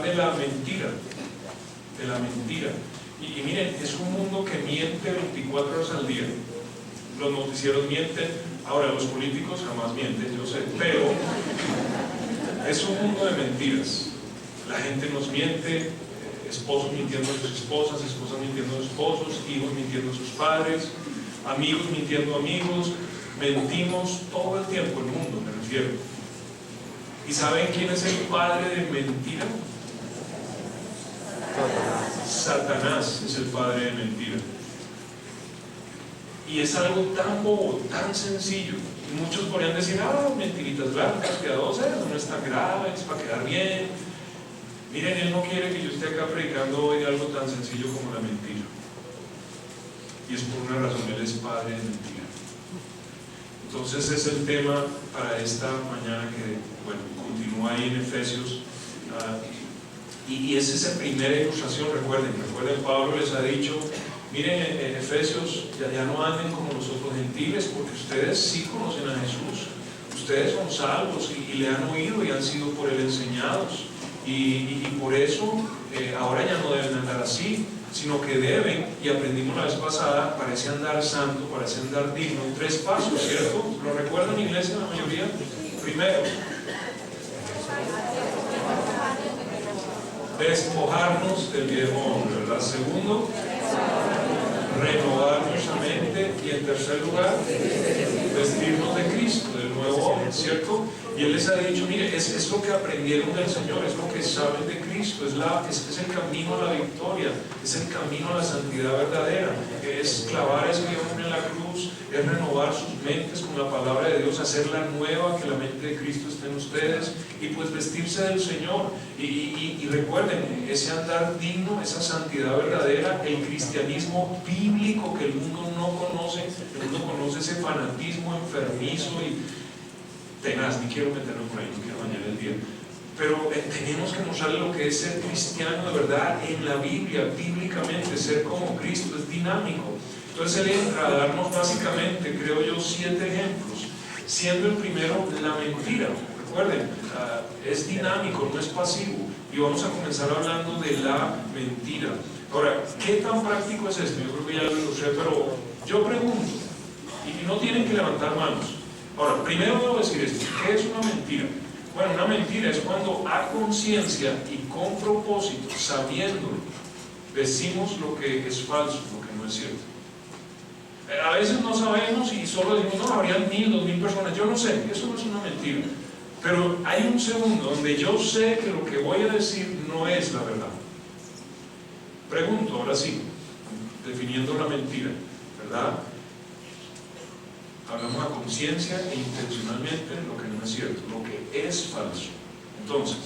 de la mentira. De la mentira. Y miren, es un mundo que miente 24 horas al día. Los noticieros mienten, ahora los políticos jamás mienten, yo sé, pero es un mundo de mentiras. La gente nos miente, esposos mintiendo a sus esposas, esposas mintiendo a sus esposos, hijos mintiendo a sus padres, amigos mintiendo a amigos. Mentimos todo el tiempo, el mundo, me refiero. ¿Y saben quién es el padre de mentira? Satanás es el padre de mentira. Y es algo tan bobo, tan sencillo. Y muchos podrían decir, mentiritas blancas, piadosas, no es tan grave, es para quedar bien. Miren, Él no quiere que yo esté acá predicando hoy de algo tan sencillo como la mentira. Y es por una razón, Él es padre de mentira. Entonces es el tema para esta mañana que, bueno, continúa ahí en Efesios. Y es esa primera ilustración. Recuerden, Pablo les ha dicho, miren, en Efesios ya no anden como los otros gentiles, porque ustedes sí conocen a Jesús, ustedes son salvos y le han oído y han sido por él enseñados, y por eso ahora ya no deben andar así, sino que deben, y aprendimos la vez pasada, parece andar santo, parece andar digno. 3 pasos, ¿cierto? ¿Lo recuerdan, iglesia, la mayoría? Primero, despojarnos del viejo hombre, ¿verdad? Segundo, renovar nuestra mente. Y en tercer lugar, vestirnos de Cristo, del nuevo hombre, ¿cierto? Y Él les ha dicho, mire, es lo que aprendieron del Señor, es lo que saben de Cristo, es el camino a la victoria, es el camino a la santidad verdadera, es clavar a ese viejo hombre en la cruz, es renovar sus mentes con la palabra de Dios, hacerla nueva, que la mente de Cristo esté en ustedes, y pues vestirse del Señor. Y recuerden, ese andar digno, esa santidad verdadera, el cristianismo bíblico que el mundo no conoce. El mundo conoce ese fanatismo enfermizo y tenaz, ni quiero meterme por ahí, no quiero dañar el día, pero tenemos que mostrarle lo que es ser cristiano de verdad en la Biblia, bíblicamente. Ser como Cristo es dinámico. Entonces Él entra a darnos básicamente, creo yo, 7 ejemplos, siendo el primero la mentira. Recuerden, es dinámico, no es pasivo, y vamos a comenzar hablando de la mentira. Ahora, ¿qué tan práctico es esto? Yo creo que ya lo ilustré, pero yo pregunto, y no tienen que levantar manos. Ahora, primero debo decir esto, ¿qué es una mentira? Bueno, una mentira es cuando a conciencia y con propósito, sabiéndolo, decimos lo que es falso, lo que no es cierto. A veces no sabemos y solo decimos, no, habrían 1000, 2000 personas, yo no sé, eso no es una mentira. Pero hay un segundo donde yo sé que lo que voy a decir no es la verdad. Pregunto, ahora sí, definiendo la mentira, ¿verdad? Hablamos a conciencia e intencionalmente lo que no es cierto, lo que es falso. Entonces,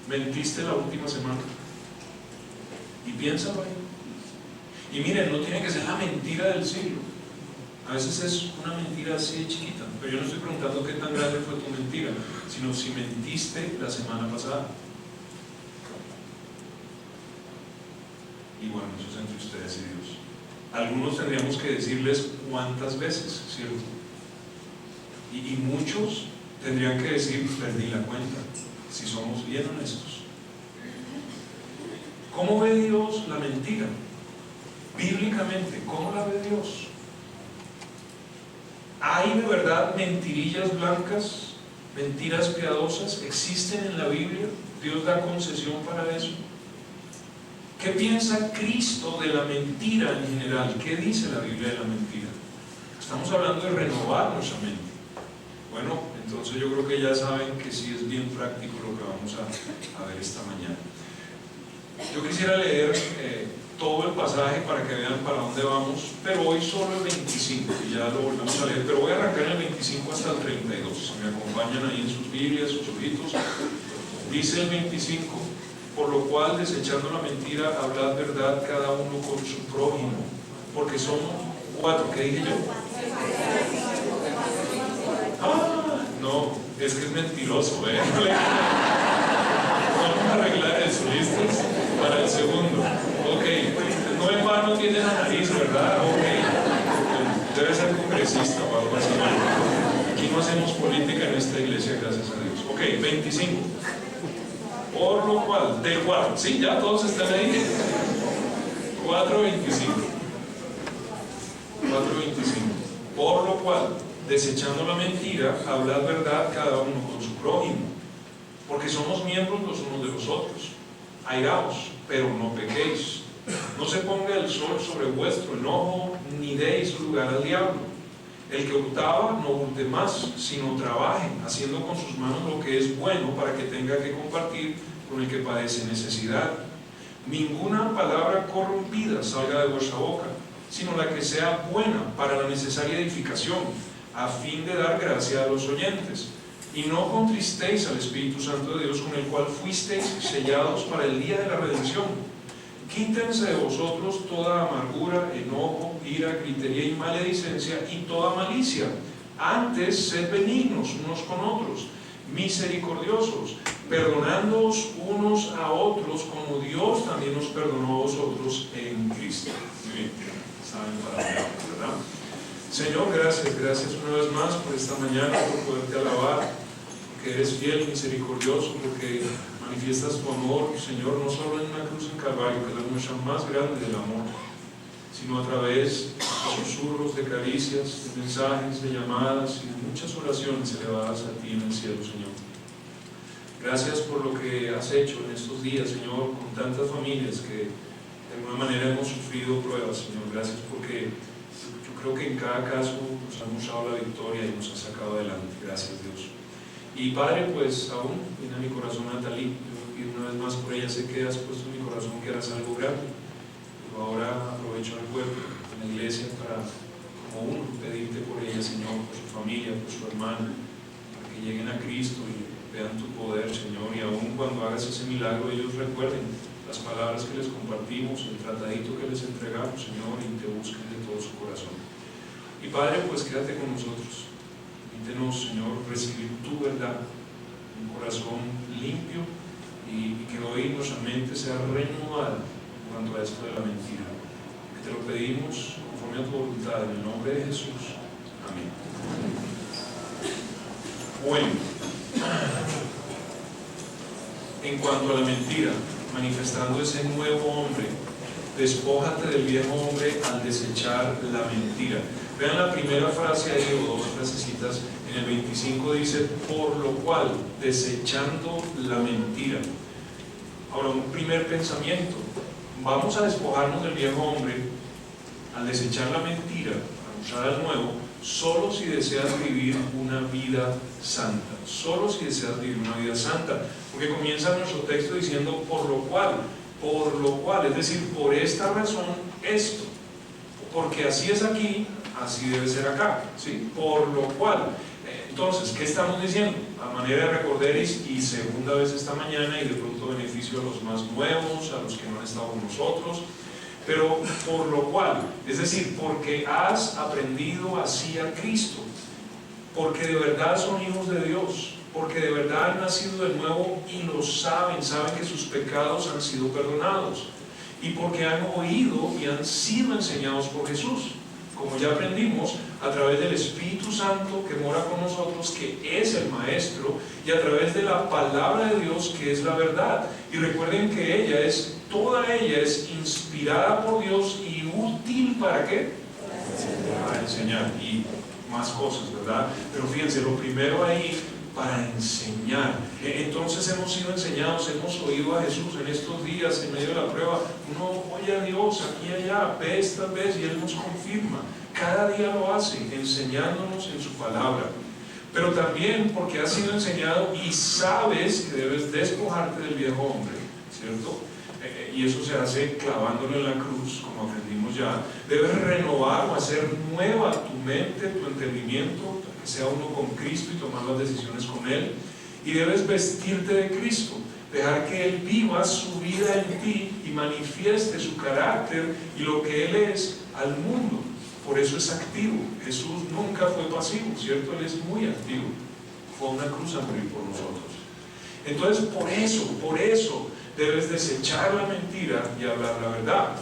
¿mentiste la última semana? Y piénsalo ahí. Y miren, no tiene que ser la mentira del siglo. A veces es una mentira así de chiquita, pero yo no estoy preguntando qué tan grande fue tu mentira, sino si mentiste la semana pasada. Y bueno, eso es entre ustedes y Dios. Algunos tendríamos que decirles cuántas veces, ¿cierto? Y muchos tendrían que decir, perdí la cuenta, si somos bien honestos. ¿Cómo ve Dios la mentira? Bíblicamente, ¿cómo la ve Dios? ¿Hay de verdad mentirillas blancas, mentiras piadosas? ¿Existen en la Biblia? ¿Dios da concesión para eso? ¿Qué piensa Cristo de la mentira en general? ¿Qué dice la Biblia de la mentira? Estamos hablando de renovar nuestra mente. Bueno, entonces yo creo que ya saben que sí es bien práctico lo que vamos a ver esta mañana. Yo quisiera leer todo el pasaje para que vean para dónde vamos, pero hoy solo el 25, y ya lo volvemos a leer, pero voy a arrancar en el 25 hasta el 32. Si me acompañan ahí en sus Biblias, sus ojitos, dice el 25: por lo cual, desechando la mentira, hablad verdad cada uno con su prójimo, porque somos 4. ¿Qué dije yo? No, es que es mentiroso, Vamos a arreglar eso, ¿listos? Para el segundo. Ok, no en vano tiene la nariz, ¿verdad? Ok, debe ser congresista o algo así. Aquí no hacemos política en esta iglesia, gracias a Dios. Ok, 25. Por lo cual, del 4, ¿sí? Ya todos están ahí. 4:25. Por lo cual, desechando la mentira, hablad verdad cada uno con su prójimo, porque somos miembros los unos de los otros. Airaos, pero no pequéis. No se ponga el sol sobre vuestro enojo, ni deis lugar al diablo. El que hurtaba, no hurte más, sino trabaje, haciendo con sus manos lo que es bueno, para que tenga que compartir con el que padece necesidad. Ninguna palabra corrompida salga de vuestra boca, sino la que sea buena para la necesaria edificación, a fin de dar gracia a los oyentes. Y no contristéis al Espíritu Santo de Dios, con el cual fuisteis sellados para el día de la redención. Quítense de vosotros toda amargura, enojo, ira, gritería y maledicencia y toda malicia. Antes, sed benignos unos con otros, misericordiosos, perdonándoos unos a otros, como Dios también os perdonó a vosotros en Cristo. Muy bien, saben para allá, ¿verdad? Señor, gracias una vez más por esta mañana, por poderte alabar, porque eres fiel, misericordioso, porque manifiestas tu amor, Señor, no solo en una cruz en Calvario, que es la muestra más grande del amor, sino a través de susurros, de caricias, de mensajes, de llamadas y de muchas oraciones elevadas a ti en el cielo, Señor. Gracias por lo que has hecho en estos días, Señor, con tantas familias que de alguna manera hemos sufrido pruebas, Señor. Gracias porque yo creo que en cada caso nos has mostrado la victoria y nos has sacado adelante. Gracias, Dios. Y Padre, pues aún viene a mi corazón Natalie. Yo pido una vez más por ella, sé que has puesto en mi corazón que harás algo grande. Pero ahora aprovecho al pueblo, en la iglesia, para, como uno, pedirte por ella, Señor, por su familia, por su hermana, para que lleguen a Cristo y vean tu poder, Señor. Y aún cuando hagas ese milagro, ellos recuerden las palabras que les compartimos, el tratadito que les entregamos, Señor, y te busquen de todo su corazón. Y Padre, pues quédate con nosotros. Permítenos, Señor, recibir tu verdad, un corazón limpio y que hoy nuestra mente sea renovada en cuanto a esto de la mentira. Que te lo pedimos conforme a tu voluntad, en el nombre de Jesús. Amén. Bueno, en cuanto a la mentira, manifestando ese nuevo hombre, despójate del viejo hombre al desechar la mentira. Vean la primera frase ahí, o dos frasecitas. En el 25 dice, por lo cual, desechando la mentira. Ahora, un primer pensamiento. Vamos a despojarnos del viejo hombre al desechar la mentira, a usar al nuevo, solo si deseas vivir una vida santa. Solo si deseas vivir una vida santa. Porque comienza nuestro texto diciendo, por lo cual, es decir, por esta razón, esto. Porque así es aquí, así debe ser acá, ¿sí? Por lo cual. Entonces, ¿qué estamos diciendo? A manera de recorderis, y segunda vez esta mañana, y de pronto beneficio a los más nuevos, a los que no han estado con nosotros, pero por lo cual, es decir, porque has aprendido así a Cristo, porque de verdad son hijos de Dios, porque de verdad han nacido de nuevo y lo saben que sus pecados han sido perdonados, y porque han oído y han sido enseñados por Jesús, como ya aprendimos, a través del Espíritu Santo que mora con nosotros, que es el Maestro, y a través de la palabra de Dios, que es la verdad. Y recuerden que toda ella es inspirada por Dios y útil ¿para qué? Para enseñar y más cosas, ¿verdad? Pero fíjense, lo primero ahí, para enseñar. Entonces hemos sido enseñados, hemos oído a Jesús en estos días, en medio de la prueba. Uno oye a Dios aquí y allá, vez tras vez, y Él nos confirma. Cada día lo hace, enseñándonos en su palabra. Pero también porque has sido enseñado y sabes que debes despojarte del viejo hombre, ¿cierto? Y eso se hace clavándolo en la cruz, como aprendimos ya. Debes renovar o hacer nueva tu mente, tu entendimiento, que sea uno con Cristo y tomar las decisiones con Él. Y debes vestirte de Cristo, dejar que Él viva su vida en ti y manifieste su carácter y lo que Él es al mundo. Por eso es activo. Jesús nunca fue pasivo, ¿cierto? Él es muy activo. Fue a una cruz a morir por nosotros. Entonces, por eso debes desechar la mentira y hablar la verdad.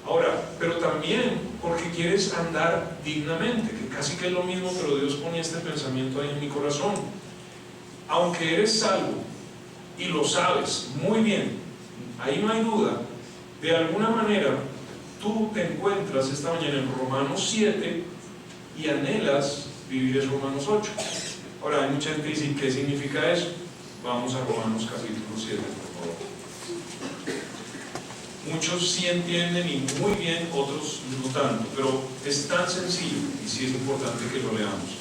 Ahora, pero también porque quieres andar dignamente, que casi que es lo mismo, pero Dios pone este pensamiento ahí en mi corazón. Aunque eres salvo y lo sabes muy bien, ahí no hay duda, de alguna manera tú te encuentras esta mañana en Romanos 7 y anhelas vivir en Romanos 8. Ahora hay mucha gente que dice, ¿qué significa eso? Vamos a Romanos capítulo 7, por favor. Muchos sí entienden y muy bien, otros no tanto, pero es tan sencillo y sí es importante que lo leamos.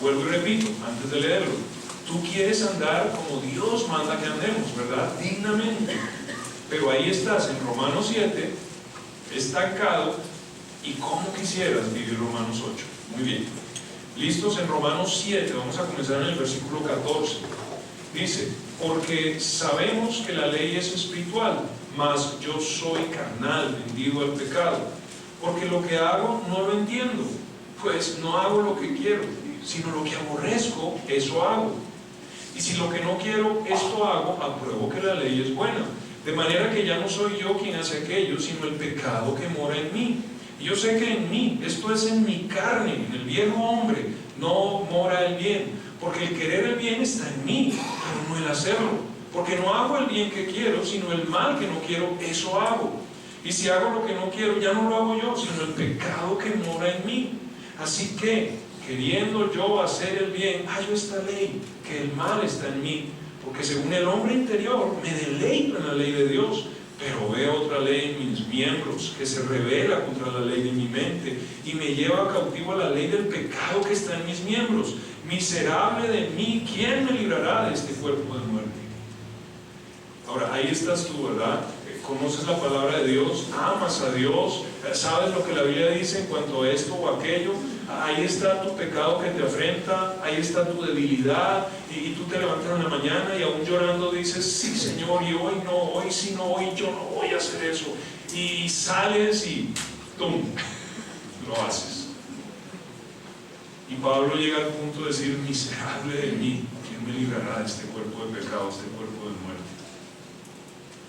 Vuelvo y repito, antes de leerlo, tú quieres andar como Dios manda que andemos, ¿verdad? Dignamente. Pero ahí estás en Romanos 7, estancado, y ¿cómo quisieras vivir Romanos 8? Muy bien. Listos en Romanos 7, vamos a comenzar en el versículo 14. Dice, porque sabemos que la ley es espiritual, mas yo soy carnal, vendido al pecado, porque lo que hago no lo entiendo, pues no hago lo que quiero, sino lo que aborrezco, eso hago. Y si lo que no quiero, esto hago, apruebo que la ley es buena. De manera que ya no soy yo quien hace aquello, sino el pecado que mora en mí. Y yo sé que en mí, esto es en mi carne, en el viejo hombre, no mora el bien. Porque el querer el bien está en mí, pero no el hacerlo. Porque no hago el bien que quiero, sino el mal que no quiero, eso hago. Y si hago lo que no quiero, ya no lo hago yo, sino el pecado que mora en mí. Así que, queriendo yo hacer el bien, hallo esta ley, que el mal está en mí. Porque según el hombre interior, me deleito en la ley de Dios, pero veo otra ley en mis miembros, que se revela contra la ley de mi mente, y me lleva cautivo a la ley del pecado que está en mis miembros. Miserable de mí, ¿quién me librará de este cuerpo de muerte? Ahora, ahí estás tú, ¿verdad? Conoces la palabra de Dios, amas a Dios, sabes lo que la Biblia dice en cuanto a esto o aquello. Ahí está tu pecado que te afrenta, ahí está tu debilidad, y tú te levantas en la mañana y aún llorando dices, sí Señor, y hoy no, hoy sí no, hoy yo no voy a hacer eso. Y sales y ¡tum!, lo haces. Y Pablo llega al punto de decir, miserable de mí, ¿quién me librará de este cuerpo de pecado, este cuerpo de muerte?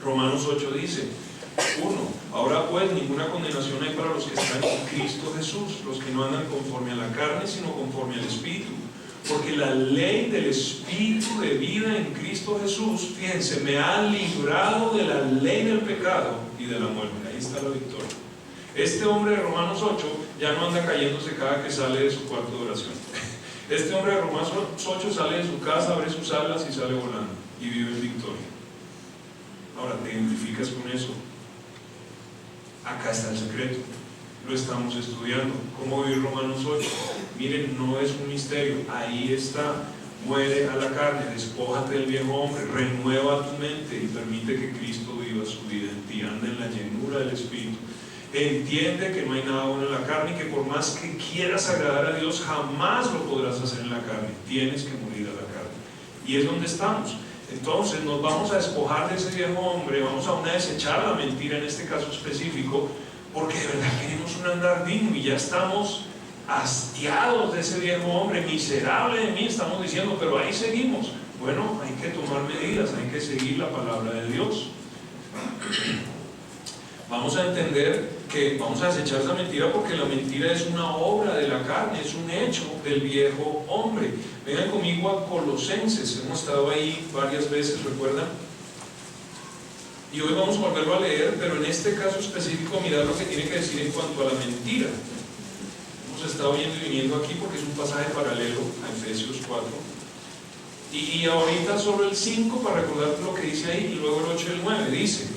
Romanos 8 dice, 1. Ahora pues ninguna condenación hay para los que están en Cristo Jesús, los que no andan conforme a la carne, sino conforme al Espíritu. Porque la ley del Espíritu de vida en Cristo Jesús, fíjense, me ha librado de la ley del pecado y de la muerte. Ahí está la victoria. Este hombre de Romanos 8 ya no anda cayéndose cada que sale de su cuarto de oración. Este hombre de Romanos 8 sale de su casa, abre sus alas y sale volando y vive en victoria. Ahora, ¿te identificas con eso? Acá está el secreto, lo estamos estudiando. ¿Cómo vivir Romanos 8? Miren, no es un misterio, ahí está. Muere a la carne, despójate del viejo hombre, renueva tu mente y permite que Cristo viva su vida en ti. Anda en la llenura del Espíritu. Entiende que no hay nada bueno en la carne y que por más que quieras agradar a Dios, jamás lo podrás hacer en la carne. Tienes que morir a la carne. Y es donde estamos. Entonces nos vamos a despojar de ese viejo hombre, vamos a desechar la mentira en este caso específico, porque de verdad queremos un andar digno y ya estamos hastiados de ese viejo hombre, miserable de mí, estamos diciendo, pero ahí seguimos. Bueno, hay que tomar medidas, hay que seguir la palabra de Dios. Vamos a entender que vamos a desechar esa mentira porque la mentira es una obra de la carne, es un hecho del viejo hombre. Vengan conmigo a Colosenses, hemos estado ahí varias veces, ¿recuerdan? Y hoy vamos a volverlo a leer, pero en este caso específico mirad lo que tiene que decir en cuanto a la mentira. Hemos estado yendo y viniendo aquí porque es un pasaje paralelo a Efesios 4. Y ahorita solo el 5 para recordar lo que dice ahí, y luego el 8 y el 9, dice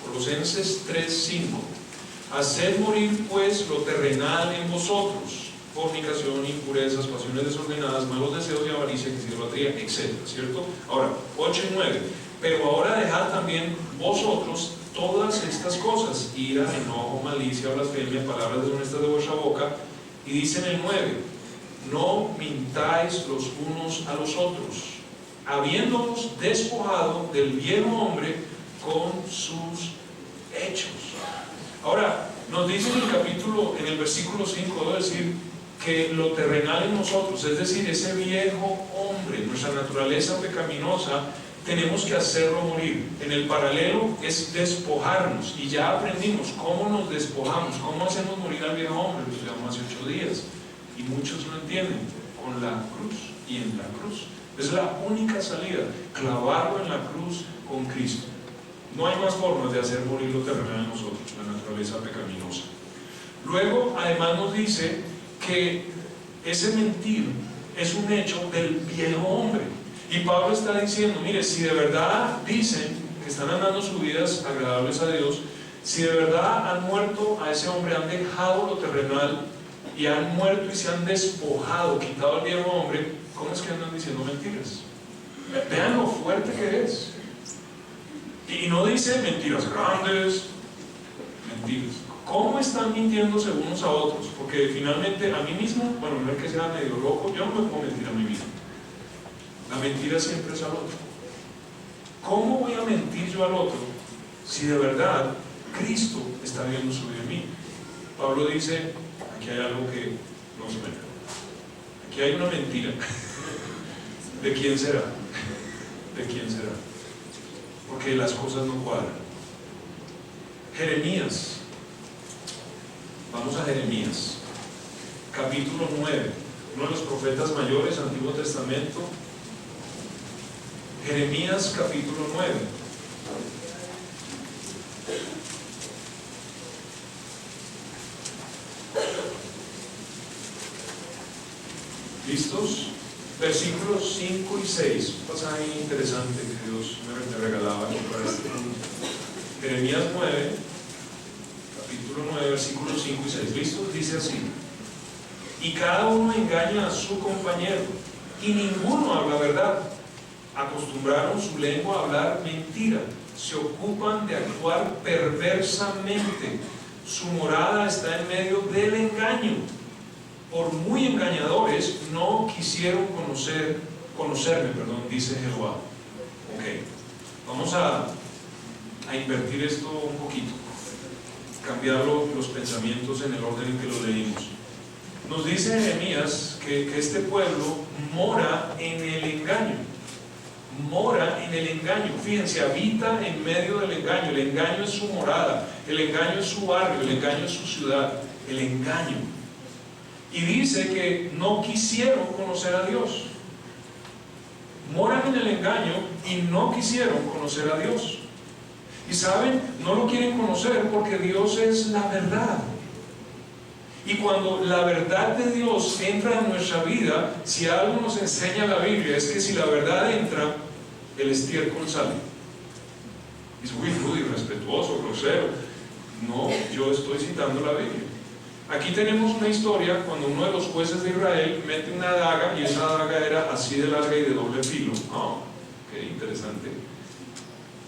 Colosenses 3:5. Haced morir pues lo terrenal en vosotros, fornicación, impurezas, pasiones desordenadas, malos deseos y avaricia, que es idolatría, etc. ¿Cierto? Ahora, 8 y 9. Pero ahora dejad también vosotros todas estas cosas: ira, enojo, malicia, blasfemia, palabras deshonestas de vuestra boca. Y dice en el 9: no mintáis los unos a los otros, habiéndonos despojado del viejo hombre con sus hechos. Ahora, nos dice en el versículo 5, debo decir, que lo terrenal en nosotros, es decir, ese viejo hombre, nuestra naturaleza pecaminosa, tenemos que hacerlo morir. En el paralelo es despojarnos, y ya aprendimos cómo nos despojamos, cómo hacemos morir al viejo hombre. Lo estudiamos hace 8 días, y muchos no entienden, con la cruz, y en la cruz. Es la única salida, clavarlo en la cruz con Cristo. No hay más formas de hacer morir lo terrenal en nosotros, la naturaleza pecaminosa. Luego, además nos dice que ese mentir es un hecho del viejo hombre. Y Pablo está diciendo, mire, si de verdad dicen que están andando sus vidas agradables a Dios, si de verdad han muerto a ese hombre, han dejado lo terrenal y han muerto y se han despojado, quitado al viejo hombre, ¿cómo es que andan diciendo mentiras? Vean lo fuerte que es. Y no dice mentiras grandes, mentiras. ¿Cómo están mintiéndose unos a otros? Porque finalmente a mí mismo, bueno, no es que sea medio loco, yo no me puedo mentir a mí mismo. La mentira siempre es al otro. ¿Cómo voy a mentir yo al otro si de verdad Cristo está viendo su vida en mí? Pablo dice, aquí hay algo que no suena. Aquí hay una mentira. ¿De quién será? ¿De quién será? Porque las cosas no cuadran. Jeremías. Vamos a Jeremías, capítulo 9, uno de los profetas mayores, Antiguo Testamento. Jeremías, capítulo 9. ¿Listos? Versículos 5 y 6. Un pasaje interesante que Dios me regalaba para este mundo. Jeremías 9, capítulo 9, versículos 5 y 6. ¿Listos? Dice así: y cada uno engaña a su compañero, y ninguno habla verdad. Acostumbraron su lengua a hablar mentira, se ocupan de actuar perversamente. Su morada está en medio del engaño. Por muy engañadores no quisieron conocerme, dice Jehová. Ok, vamos a invertir esto un poquito, cambiar los pensamientos en el orden en que lo leímos. Nos dice Jeremías que este pueblo mora en el engaño. Mora en el engaño. Fíjense, habita en medio del engaño. El engaño es su morada, el engaño es su barrio, el engaño es su ciudad, el engaño. Y dice que no quisieron conocer a Dios. Moran en el engaño y no quisieron conocer a Dios. Y saben, no lo quieren conocer porque Dios es la verdad. Y cuando la verdad de Dios entra en nuestra vida, si algo nos enseña la Biblia, es que si la verdad entra, el estiércol sale. Es muy rudo, irrespetuoso, grosero. No, yo estoy citando la Biblia. Aquí tenemos una historia cuando uno de los jueces de Israel mete una daga, y esa daga era así de larga y de doble filo. Oh, qué interesante.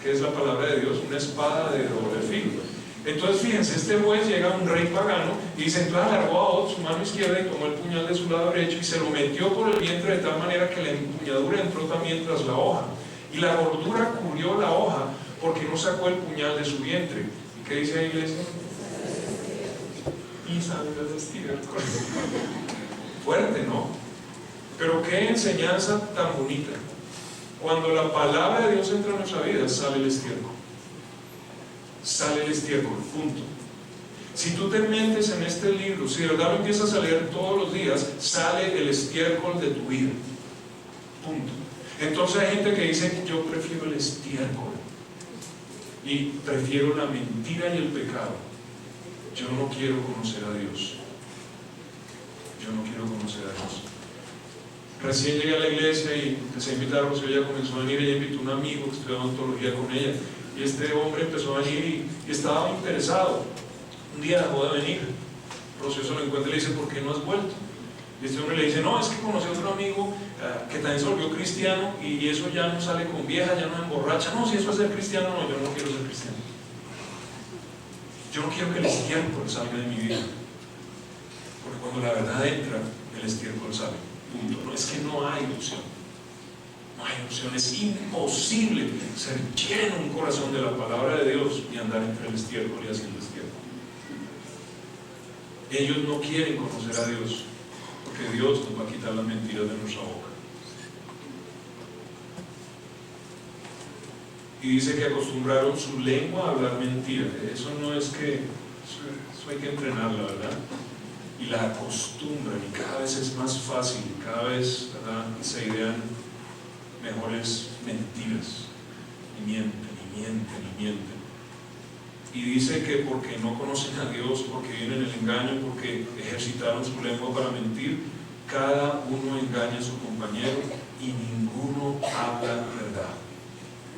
¿Qué es la palabra de Dios? Una espada de doble filo. Entonces fíjense, este juez llega a un rey pagano y dice, entonces alargó a Od su mano izquierda y tomó el puñal de su lado derecho y se lo metió por el vientre de tal manera que la empuñadura entró también tras la hoja, y la gordura cubrió la hoja porque no sacó el puñal de su vientre. ¿Y qué dice la iglesia? Y sangre de estiércol. Fuerte, ¿no? Pero qué enseñanza tan bonita. Cuando la palabra de Dios entra en nuestra vida, sale el estiércol. Sale el estiércol, punto. Si tú te metes en este libro, si de verdad lo empiezas a leer todos los días, sale el estiércol de tu vida, punto. Entonces hay gente que dice, yo prefiero el estiércol y prefiero la mentira y el pecado. Yo no quiero conocer a Dios. Yo no quiero conocer a Dios. Recién llegué a la iglesia y empecé a invitar a Rocío, ella comenzó a venir, ella invitó a un amigo que estudiaba odontología con ella, y este hombre empezó a venir y estaba interesado. Un día dejó de venir. Rocío se lo encuentra y le dice, ¿por qué no has vuelto? Y este hombre le dice, no, es que conocí a otro amigo que también se volvió cristiano y eso ya no sale con vieja, ya no emborracha. No, si eso es ser cristiano, no, yo no quiero ser cristiano. Yo no quiero que el estiércol salga de mi vida, porque cuando la verdad entra, el estiércol sale. Punto. No, es que no hay opción. No hay opción. Es imposible ser lleno en un corazón de la palabra de Dios y andar entre el estiércol y haciendo estiércol. Ellos no quieren conocer a Dios, porque Dios nos va a quitar las mentiras de nuestra boca. Y dice que acostumbraron su lengua a hablar mentira. Eso no es que, eso hay que entrenarla, ¿verdad? Y la acostumbran, y cada vez es más fácil, cada vez, ¿verdad?, se idean mejores mentiras. Y mienten, y mienten, y mienten. Y dice que porque no conocen a Dios, porque viven en el engaño, porque ejercitaron su lengua para mentir, cada uno engaña a su compañero y ninguno habla verdad.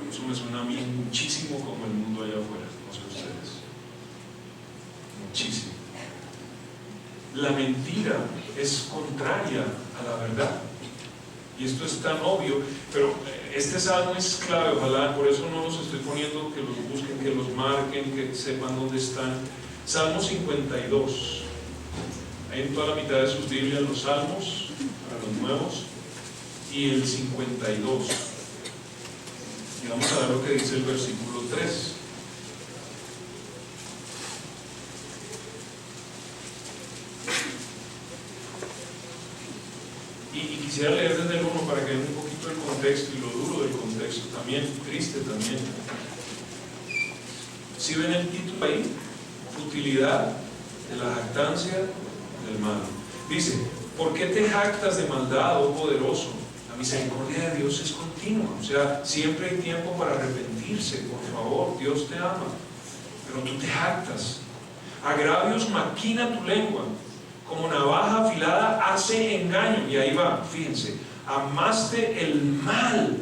Eso me suena a mí muchísimo como el mundo allá afuera, no sé ustedes. Muchísimo. La mentira es contraria a la verdad. Y esto es tan obvio, pero este salmo es clave, ojalá, por eso no los estoy poniendo, que los busquen, que los marquen, que sepan dónde están. Salmo 52. Hay en toda la mitad de sus Biblias los salmos, para los nuevos, y el 52. Y vamos a ver lo que dice el versículo 3. Y quisiera leer desde el 1 para que vean un poquito el contexto y lo duro del contexto también, triste también. Si ven el título ahí, utilidad de la jactancia del mal. Dice, ¿por qué te jactas de maldad, oh poderoso? La misericordia de Dios es continua, o sea, siempre hay tiempo para arrepentirse, por favor, Dios te ama, pero tú te jactas. Agravios maquina tu lengua, como navaja afilada hace engaño. Y ahí va, fíjense, amaste el mal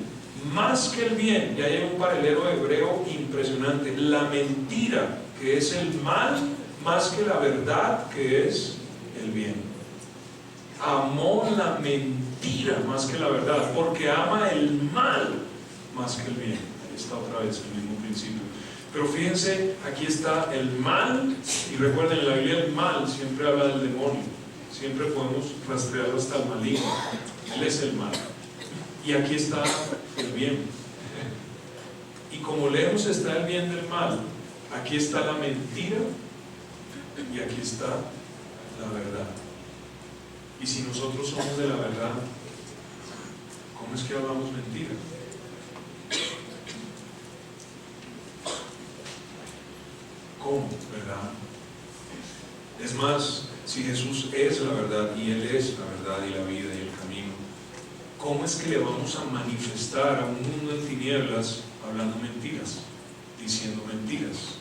más que el bien. Y ahí hay un paralelo hebreo impresionante. La mentira, que es el mal, más que la verdad, que es el bien. Amó la mentira más que la verdad, porque ama el mal más que el bien. Ahí está otra vez el mismo principio. Pero fíjense, aquí está el mal, y recuerden, en la Biblia el mal siempre habla del demonio, siempre podemos rastrearlo hasta el maligno, él es el mal, y aquí está el bien, y como lejos está el bien del mal, aquí está la mentira, y aquí está la verdad. Y si nosotros somos de la verdad, ¿cómo es que hablamos mentira? ¿Cómo? ¿Verdad? Es más, si Jesús es la verdad y Él es la verdad y la vida y el camino, ¿cómo es que le vamos a manifestar a un mundo en tinieblas hablando mentiras, diciendo mentiras?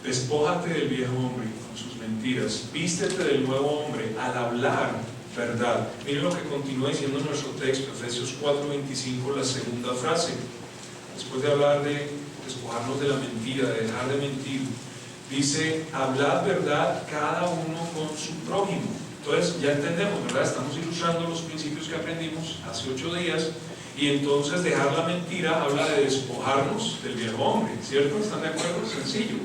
Despójate del viejo hombre con sus mentiras, vístete del nuevo hombre al hablar verdad. Miren lo que continúa diciendo nuestro texto, Efesios 4:25, la segunda frase. Después de hablar de despojarnos de la mentira, de dejar de mentir, dice, hablad verdad cada uno con su prójimo. Entonces ya entendemos, ¿verdad? Estamos ilustrando los principios que aprendimos hace 8 días, y entonces dejar la mentira habla de despojarnos del viejo hombre, ¿cierto? ¿Están de acuerdo? Sencillo.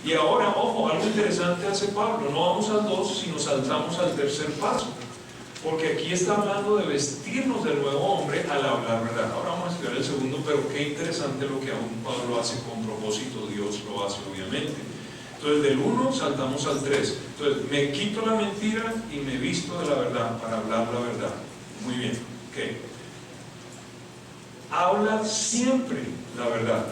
Y ahora, ojo, algo interesante hace Pablo, no vamos al 2, sino saltamos al tercer paso. Porque aquí está hablando de vestirnos del nuevo hombre al hablar verdad. Ahora vamos a estudiar el segundo, pero qué interesante lo que aún Pablo hace con propósito, Dios lo hace obviamente. Entonces del 1 saltamos al 3. Entonces me quito la mentira y me visto de la verdad para hablar la verdad. Muy bien, ¿qué? Habla siempre la verdad.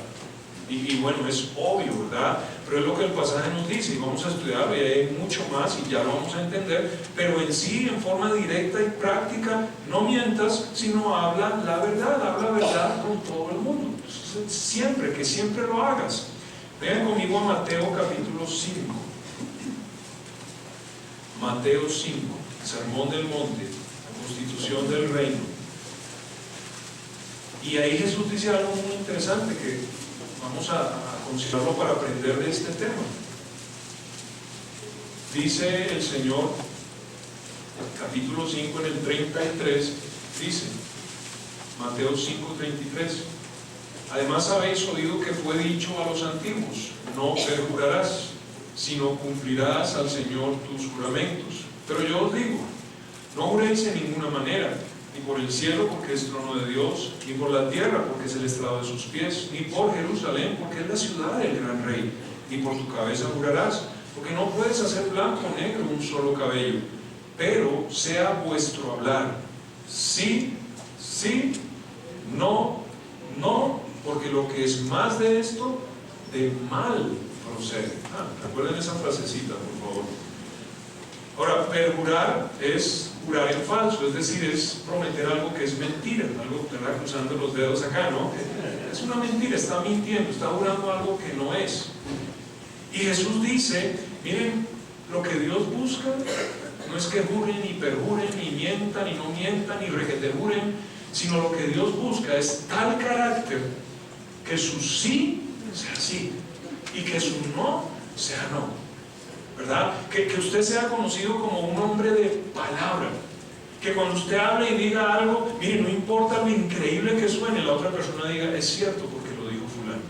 Y bueno, es obvio, ¿verdad? Pero es lo que el pasaje nos dice, y vamos a estudiarlo, y hay mucho más, y ya lo vamos a entender, pero en sí, en forma directa y práctica, no mientas, sino habla la verdad con todo el mundo. Siempre, que siempre lo hagas. Vean conmigo a Mateo capítulo 5. Mateo 5, Sermón del Monte, la constitución del reino. Y ahí Jesús dice algo muy interesante que vamos a considerarlo para aprender de este tema. Dice el Señor, capítulo 5 en el 33, dice, Mateo 5:33, además habéis oído que fue dicho a los antiguos, no perjurarás, sino cumplirás al Señor tus juramentos. Pero yo os digo, no juréis en ninguna manera, ni por el cielo, porque es trono de Dios, ni por la tierra, porque es el estrado de sus pies, ni por Jerusalén, porque es la ciudad del gran rey, ni por tu cabeza jurarás, porque no puedes hacer blanco o negro un solo cabello, pero sea vuestro hablar sí, sí, no, no, porque lo que es más de esto, de mal procede. Recuerden esa frasecita, por favor. Ahora, perjurar es jurar en falso, es decir, es prometer algo que es mentira, algo, ¿verdad? Cruzando los dedos acá, ¿no? Es una mentira, está mintiendo, está jurando algo que no es. Y Jesús dice, miren, lo que Dios busca no es que juren, ni perjuren, ni mientan, ni no mientan, ni requete juren, sino lo que Dios busca es tal carácter que su sí sea sí y que su no sea no, ¿verdad? Que usted sea conocido como un hombre de palabra, que cuando usted hable y diga algo, mire, no importa lo increíble que suene, la otra persona diga, es cierto porque lo dijo fulano.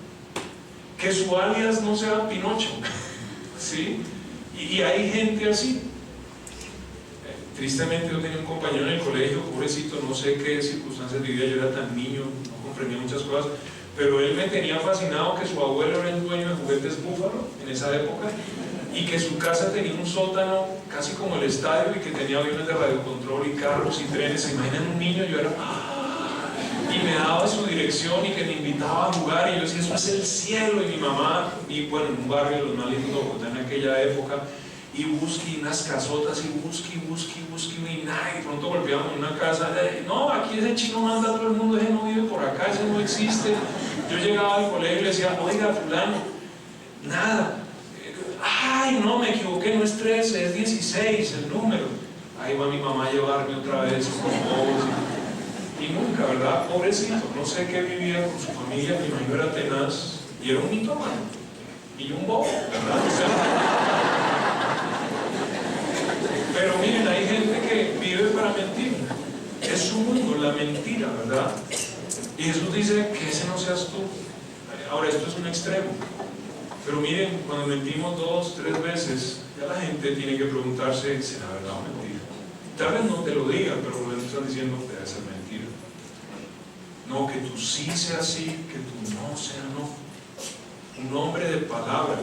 Que su alias no sea Pinocho, ¿sí? Y hay gente así. Tristemente yo tenía un compañero en el colegio, pobrecito, no sé qué circunstancias vivía, yo era tan niño, no comprendía muchas cosas, pero él me tenía fascinado que su abuelo era el dueño de juguetes Búfalo en esa época, y que su casa tenía un sótano casi como el estadio, y que tenía aviones de radiocontrol y carros y trenes. ¿Se imaginan un niño? Yo era y me daba su dirección y que me invitaba a jugar, y yo decía, eso es el cielo. Y mi mamá, y bueno, en un barrio de los más lindos de Bogotá en aquella época, y busque unas casotas, y busque, y nada, y pronto golpeamos una casa, no, aquí ese chino manda a todo el mundo, ese no vive por acá, ese no existe. Yo llegaba al colegio y le decía, oiga, fulano, nada, ay, no, me equivoqué, no es 13, es 16 el número. Ahí va mi mamá a llevarme otra vez con bobos, y nunca, ¿verdad? Pobrecito, no sé qué vivía con su familia, mi marido era tenaz, y era un mitómano, y un bobo, ¿verdad? O sea, pero miren, hay gente que vive para mentir, es su mundo, la mentira, ¿verdad? Y Jesús dice que ese no seas tú. Ahora, esto es un extremo, pero miren, cuando mentimos 2, 3 veces, ya la gente tiene que preguntarse, ¿será verdad o mentira? Tal vez no te lo diga, pero le están diciendo que debe ser mentira. No, que tú sí sea sí, que tú no sea no. Un hombre de palabra.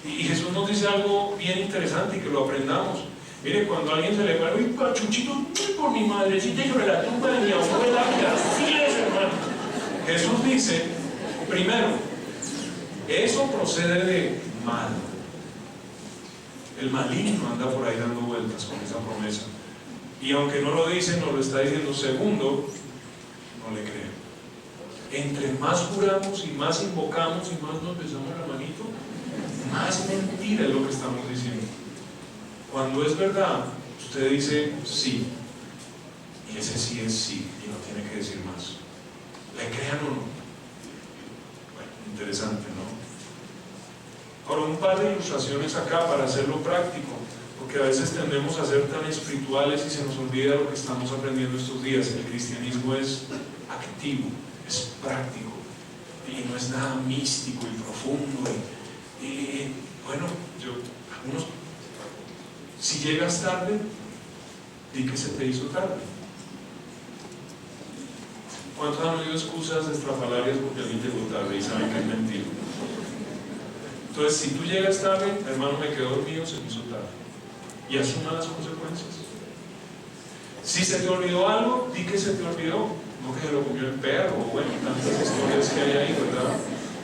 Y Jesús nos dice algo bien interesante y que lo aprendamos. Mire, cuando a alguien se le va, uy, Chuchito, por mi madrecita y sobre la tumba de mi abuela, mira, así es, hermano. Jesús dice, primero, eso procede de mal. El maligno anda por ahí dando vueltas con esa promesa. Y aunque no lo dice, nos lo está diciendo. Segundo, no le creo. Entre más juramos y más invocamos y más nos besamos la manito, más mentira es lo que estamos diciendo. Cuando es verdad, usted dice sí, y ese sí es sí, y no tiene que decir más. ¿Le crean o no? Bueno, interesante, ¿no? Ahora, un par de ilustraciones acá para hacerlo práctico, porque a veces tendemos a ser tan espirituales y se nos olvida lo que estamos aprendiendo estos días. El cristianismo es activo, es práctico, y no es nada místico y profundo. Y bueno, si llegas tarde, di que se te hizo tarde. ¿Cuántos han oído excusas estrafalarias porque alguien llegó tarde y saben que es mentira? Entonces, si tú llegas tarde, hermano, me quedo dormido, se me hizo tarde. Y asuma las consecuencias. Si se te olvidó algo, di que se te olvidó. No que se lo comió el perro, bueno, tantas historias que hay ahí, ¿verdad?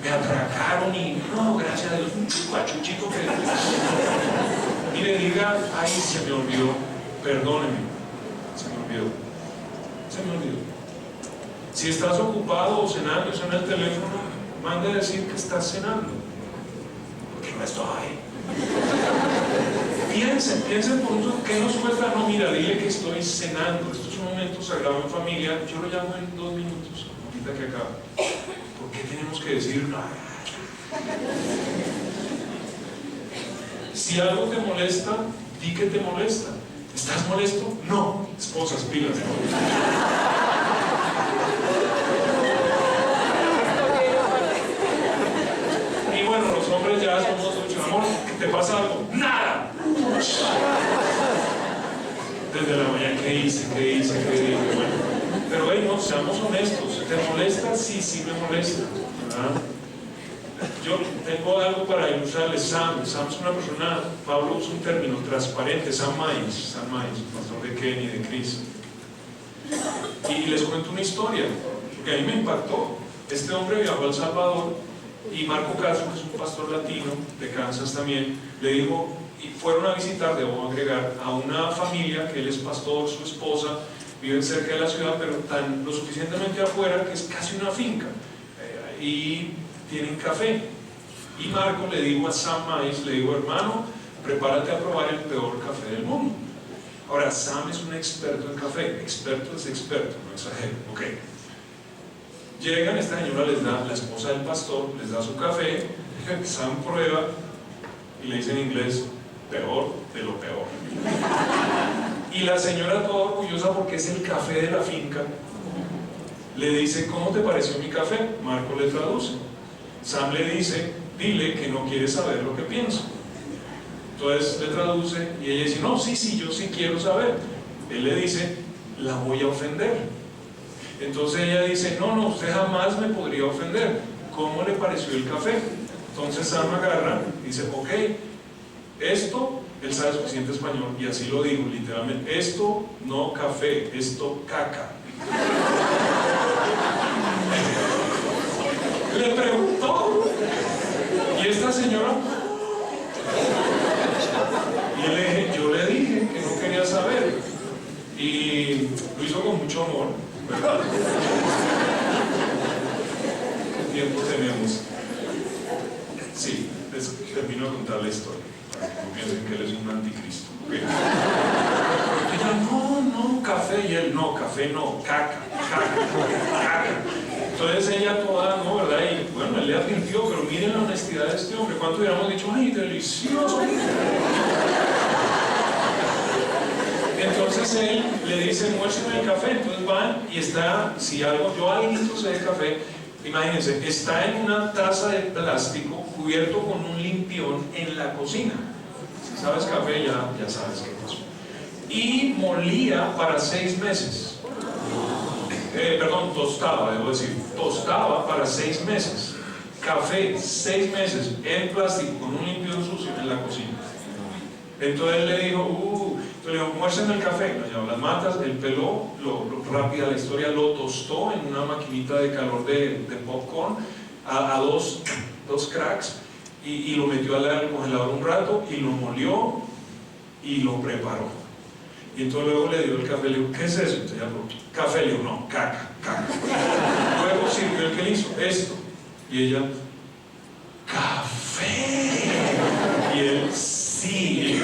Me atracaron y no, gracias a Dios, un chupachuchito que... Mire, diga, ay, se me olvidó, perdóneme, se me olvidó. Si estás ocupado o cenando y suena el teléfono, mande a decir que estás cenando, porque no estoy. Piensen por un segundo, ¿qué nos cuesta? No, mira, dile que estoy cenando. Esto es un momento sagrado en familia. Yo lo llamo en 2 minutos, ahorita que acaba. ¿Por qué tenemos que decir? Si algo te molesta, di que te molesta. ¿Estás molesto? No. Esposas, pilas, ¿no? Y bueno, los hombres ya somos mucho. Amor, ¿te pasa algo? ¡Nada! Desde la mañana, ¿qué hice? Bueno, pero hey, no, seamos honestos. ¿Te molesta? Sí me molesta, ¿verdad? Yo tengo algo para ilustrarles. Sam es una persona, Pablo usa un término transparente, Sam Miles, pastor de Kenny, de Chris. Y les cuento una historia, porque a mí me impactó. Este hombre viajó a El Salvador y Marco Castro, que es un pastor latino, de Kansas también, le dijo, y fueron a visitar, debo agregar, a una familia que él es pastor, su esposa, viven cerca de la ciudad, pero tan lo suficientemente afuera que es casi una finca, y tienen café. Y Marco le dijo a Sam Mize, le dijo: hermano, prepárate a probar el peor café del mundo. Ahora, Sam es un experto en café, experto es experto, no exagero, ok. Llegan, esta señora les da, la esposa del pastor, les da su café, Sam prueba y le dice en inglés: peor de lo peor. Y la señora, toda orgullosa porque es el café de la finca, le dice: ¿cómo te pareció mi café? Marco le traduce. Sam le dice: dile que no quiere saber lo que pienso. Entonces le traduce y ella dice: no, sí, yo sí quiero saber. Él le dice: la voy a ofender. Entonces ella dice: no, usted jamás me podría ofender. ¿Cómo le pareció el café? Entonces Sam agarra y dice: ok, esto, él sabe suficiente español y así lo digo literalmente: esto no café, esto caca. Le preguntó, y esta señora, y yo le dije que no quería saber, y lo hizo con mucho amor, ¿verdad? ¿Qué tiempo tenemos? Sí, les termino de contar la historia, para que no piensen que él es un anticristo. ¿Okay? Ella: no, café, y él: no, café no, caca. Entonces ella toda, ¿no? ¿Verdad? Y bueno, él le advirtió, pero miren la honestidad de este hombre. ¿Cuánto hubiéramos dicho? ¡Ay, delicioso! Entonces él le dice: muéstrame el café. Entonces van y está, si algo, yo algo sé de café, imagínense, está en una taza de plástico cubierto con un limpión en la cocina. Si sabes café, ya sabes qué pasó. Y molía para 6 meses. Tostaba, debo decir, tostaba para 6 meses. Café, 6 meses en plástico con un limpión sucio en la cocina. Entonces él le dijo: muéstrame el café. Lo llevó a las matas, él peló, rápida la historia, lo tostó en una maquinita de calor de popcorn a dos cracks, y lo metió al congelador un rato y lo molió y lo preparó. Y entonces luego le dio el café, le dijo: ¿qué es eso? Entonces ya probó. Café, le dijo: no, caca. Luego sirvió el que le hizo esto, y ella: ¡café! Y él: sí.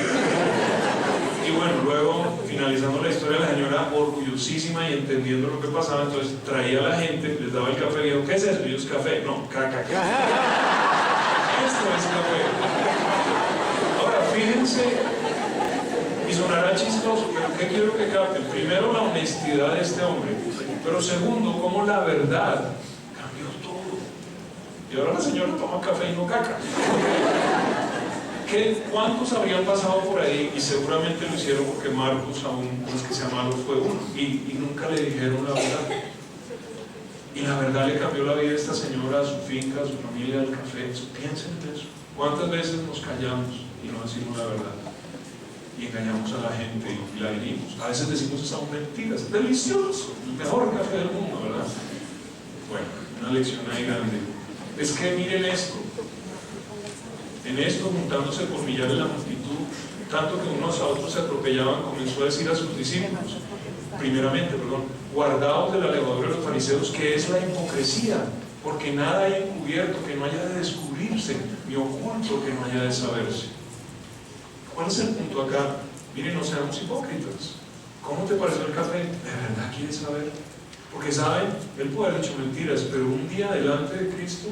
Y bueno, luego, finalizando la historia, la señora, orgullosísima y entendiendo lo que pasaba, entonces traía a la gente, les daba el café y dijo: ¿qué es eso? Y ellos: café. No, caca. Esto es café. Ahora, fíjense, y sonará chistoso, pero ¿qué quiero que capten? Primero, la honestidad de este hombre, pero segundo, cómo la verdad cambió todo. Y ahora la señora toma café y no caca. ¿Cuántos habrían pasado por ahí? Y seguramente lo hicieron porque Marcos, aún no es que sea malo, fue uno, y nunca le dijeron la verdad. Y la verdad le cambió la vida a esta señora, a su finca, a su familia, al café. Piensen en eso. ¿Cuántas veces nos callamos y no decimos la verdad? Y engañamos a la gente y la herimos. A veces decimos: son mentiras, delicioso, el mejor café del mundo, ¿verdad? Bueno, una lección ahí grande. Es que miren esto. En esto, juntándose por millares la multitud, tanto que unos a otros se atropellaban, comenzó a decir a sus discípulos, guardaos de la levadura de los fariseos, que es la hipocresía, porque nada hay encubierto que no haya de descubrirse, ni oculto que no haya de saberse. ¿Cuál es el punto acá? Miren, no seamos hipócritas. ¿Cómo te pareció el café? ¿De verdad quieres saber? Porque saben, él puede haber dicho mentiras, pero un día delante de Cristo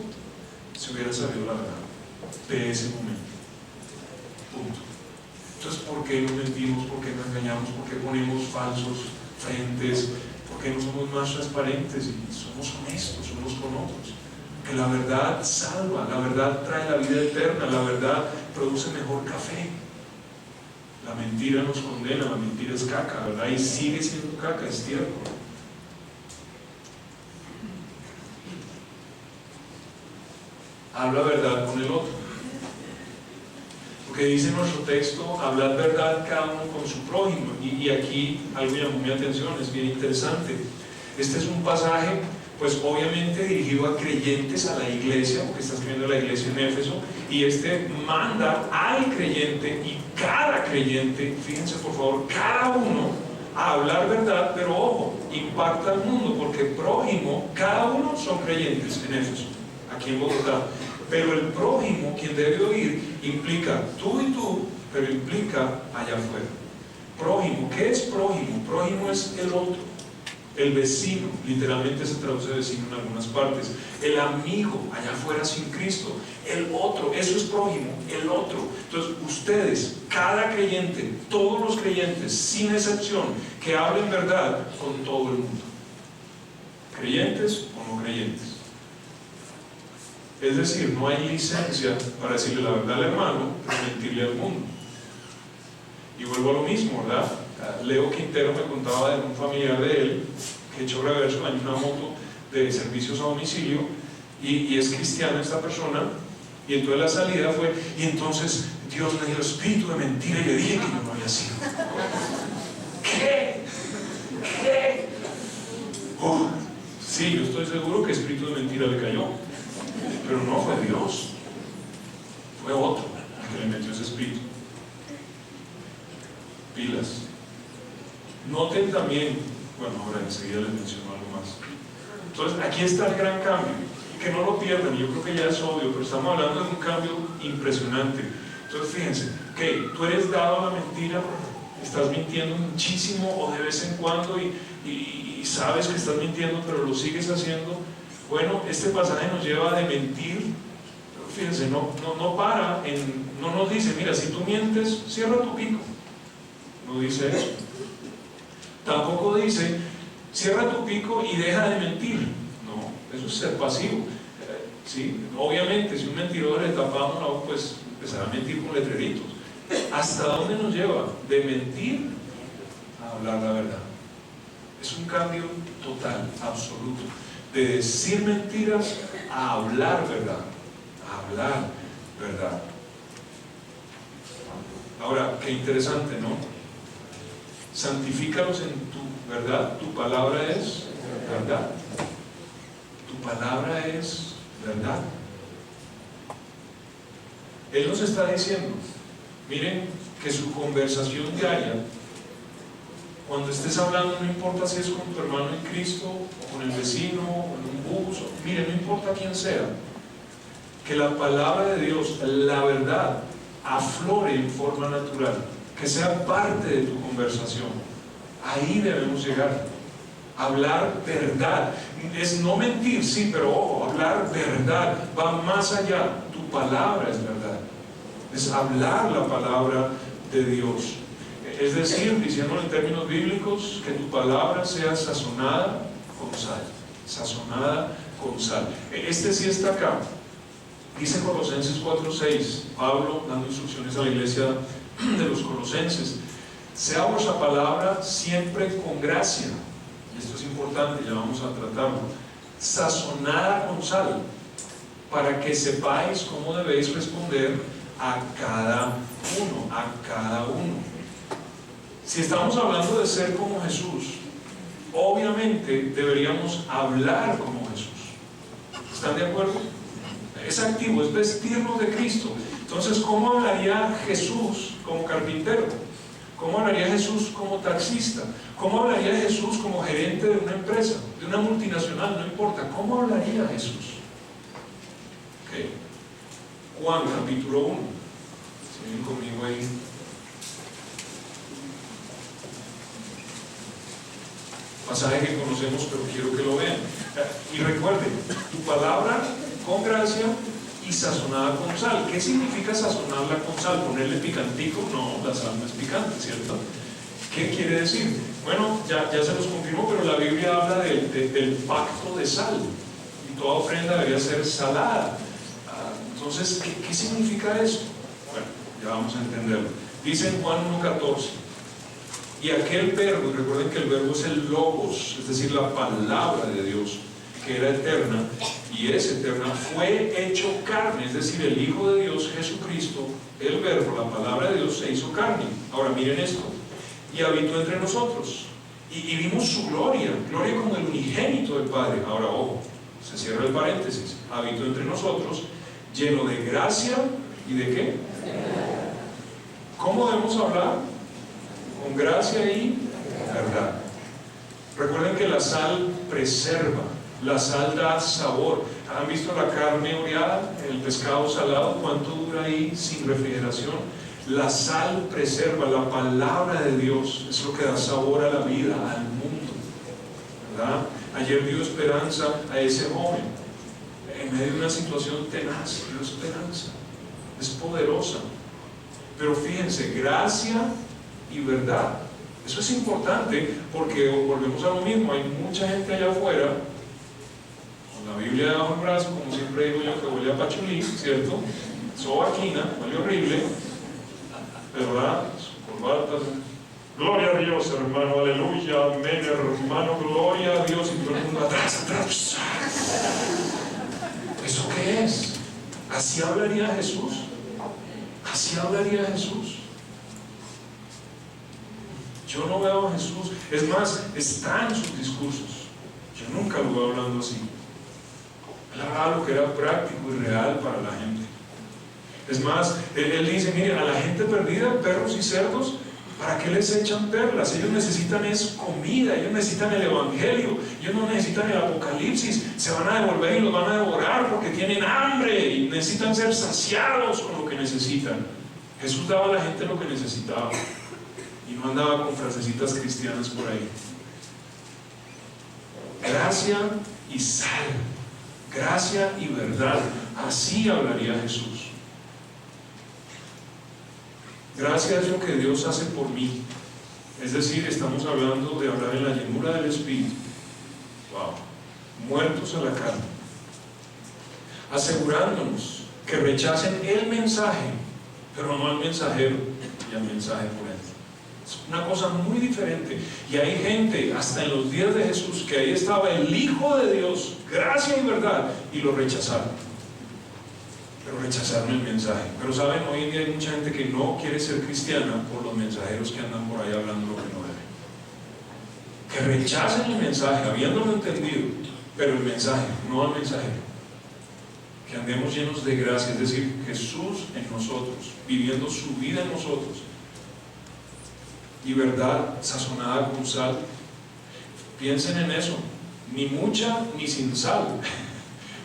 se hubiera sabido la verdad de ese momento. Punto. Entonces, ¿por qué nos mentimos? ¿Por qué nos engañamos? ¿Por qué ponemos falsos frentes? ¿Por qué no somos más transparentes y somos honestos unos con otros? Que la verdad salva, la verdad trae la vida eterna, la verdad produce mejor café. La mentira nos condena, la mentira es caca, ¿verdad? Y sigue siendo caca, es tierno. Habla verdad con el otro. Porque dice nuestro texto: hablad verdad cada uno con su prójimo. Y aquí algo llamó mi atención, es bien interesante. Este es un pasaje, pues obviamente dirigido a creyentes, a la iglesia, porque está escribiendo la iglesia en Éfeso, y este manda al creyente y cada creyente, fíjense por favor, cada uno a hablar verdad, pero ojo, impacta al mundo, porque prójimo, cada uno son creyentes en Éfeso, aquí en Bogotá, pero el prójimo, quien debe oír, implica tú y tú, pero implica allá afuera. Prójimo, ¿qué es prójimo? Prójimo es el otro, el vecino, literalmente se traduce vecino en algunas partes, el amigo allá afuera sin Cristo, el otro, eso es prójimo, el otro. Entonces ustedes, cada creyente, todos los creyentes, sin excepción, que hablen verdad con todo el mundo, creyentes o no creyentes. Es decir, no hay licencia para decirle la verdad al hermano, pero mentirle al mundo. Y vuelvo a lo mismo, ¿verdad? Leo Quintero me contaba de un familiar de él que echó reverso en una moto de servicios a domicilio y es cristiana esta persona, y entonces la salida fue, y entonces Dios me dio espíritu de mentira y le dije que yo no había sido. ¿Qué? Sí, yo estoy seguro que espíritu de mentira le cayó, pero no fue Dios, fue otro el que le metió ese espíritu. Pilas. Noten también, bueno, ahora enseguida les menciono algo más. Entonces, aquí está el gran cambio, que no lo pierdan, yo creo que ya es obvio, pero estamos hablando de un cambio impresionante. Entonces, fíjense, que tú eres dado a la mentira, estás mintiendo muchísimo o de vez en cuando y sabes que estás mintiendo, pero lo sigues haciendo. Bueno, este pasaje nos lleva de mentir, pero fíjense, no para, no nos dice, mira, si tú mientes, cierra tu pico. No dice eso. Tampoco dice, cierra tu pico y deja de mentir. No, eso es ser pasivo. ¿Sí? Obviamente, si un mentiroso le tapamos la boca, pues empezará a mentir con letreritos. ¿Hasta dónde nos lleva? De mentir a hablar la verdad. Es un cambio total, absoluto. De decir mentiras a hablar verdad. A hablar verdad. Ahora, qué interesante, ¿no? Santifícalos en tu verdad. Tu palabra es verdad. Tu palabra es verdad. Él nos está diciendo, miren, que su conversación diaria, cuando estés hablando, no importa si es con tu hermano en Cristo, o con el vecino, o en un bus, miren, no importa quién sea, que la palabra de Dios, la verdad, aflore en forma natural, que sea parte de tu conversación. Ahí debemos llegar. Hablar verdad. Es no mentir, sí, pero ojo, hablar verdad va más allá. Tu palabra es verdad. Es hablar la palabra de Dios. Es decir, diciéndolo en términos bíblicos, que tu palabra sea sazonada con sal. Sazonada con sal. Este sí está acá. Dice Colosenses 4:6, Pablo dando instrucciones a la iglesia de los colosenses: sea vuestra palabra siempre con gracia. Y esto es importante, ya vamos a tratarlo. Sazonada con sal, para que sepáis cómo debéis responder a cada uno, a cada uno. Si estamos hablando de ser como Jesús, obviamente deberíamos hablar como Jesús. ¿Están de acuerdo? Es activo, es vestirnos de Cristo. Entonces, ¿cómo hablaría Jesús como carpintero? ¿Cómo hablaría Jesús como taxista? ¿Cómo hablaría Jesús como gerente de una empresa, de una multinacional? No importa. ¿Cómo hablaría Jesús? Okay. Juan capítulo 1. Si vienen conmigo ahí. Pasaje que conocemos, pero quiero que lo vean. Y recuerden, tu palabra con gracia y sazonada con sal. ¿Qué significa sazonarla con sal? ¿Ponerle picantico? No, la sal no es picante, ¿cierto? ¿Qué quiere decir? Bueno, ya se los confirmó, pero la Biblia habla del pacto de sal. Y toda ofrenda debería ser salada. Entonces, ¿qué significa esto? Bueno, ya vamos a entenderlo. Dice en Juan 1:14, y aquel verbo, recuerden que el verbo es el logos, es decir, la palabra de Dios, que era eterna y es eterna, fue hecho carne, es decir, el Hijo de Dios, Jesucristo, el verbo, la palabra de Dios, se hizo carne. Ahora miren esto, y habitó entre nosotros, y vimos su gloria como el unigénito del Padre. Ahora ojo, se cierra el paréntesis, habitó entre nosotros, lleno de gracia y de ¿qué? ¿Cómo debemos hablar? Con gracia y verdad. Recuerden que la sal preserva, la sal da sabor. ¿Han visto la carne oreada, el pescado salado? ¿Cuánto dura ahí sin refrigeración? La sal preserva, la palabra de Dios es lo que da sabor a la vida, al mundo, ¿verdad? Ayer dio esperanza a ese joven en medio de una situación tenaz. Dio esperanza, es poderosa. Pero fíjense, gracia y verdad, eso es importante, porque volvemos a lo mismo. Hay mucha gente allá afuera con la Biblia debajo del brazo, como siempre digo yo, que huele a pachulí, ¿cierto? Sobaquina, huele horrible, ¿verdad? Su corbata, gloria a Dios, hermano, aleluya, amén, hermano, gloria a Dios, y todo el mundo atrás, atrás. ¿Eso qué es? ¿Así hablaría Jesús? ¿Así hablaría Jesús? Yo no veo a Jesús, es más, está en sus discursos. Yo nunca lo veo hablando así. Él hablaba lo que era práctico y real para la gente. Es más, él dice, mire, a la gente perdida, perros y cerdos, ¿para qué les echan perlas? Ellos necesitan es comida, ellos necesitan el evangelio, ellos no necesitan el apocalipsis, se van a devolver y los van a devorar porque tienen hambre y necesitan ser saciados con lo que necesitan. Jesús daba a la gente lo que necesitaba y no andaba con frasecitas cristianas por ahí. Gracia y sal, gracia y verdad, así hablaría Jesús. Gracia es lo que Dios hace por mí. Es decir, estamos hablando de hablar en la llenura del Espíritu. Wow. Muertos a la carne. Asegurándonos que rechacen el mensaje, pero no al mensajero y al mensaje por él. Es una cosa muy diferente. Y hay gente, hasta en los días de Jesús, que ahí estaba el Hijo de Dios, gracia y verdad, y lo rechazaron. Pero rechazaron el mensaje. Pero saben, hoy en día hay mucha gente que no quiere ser cristiana por los mensajeros que andan por ahí hablando lo que no deben. Que rechacen el mensaje, habiéndolo entendido, pero el mensaje, no al mensajero. Que andemos llenos de gracia, es decir, Jesús en nosotros, viviendo su vida en nosotros. Y verdad sazonada con sal. Piensen en eso, ni mucha ni sin sal.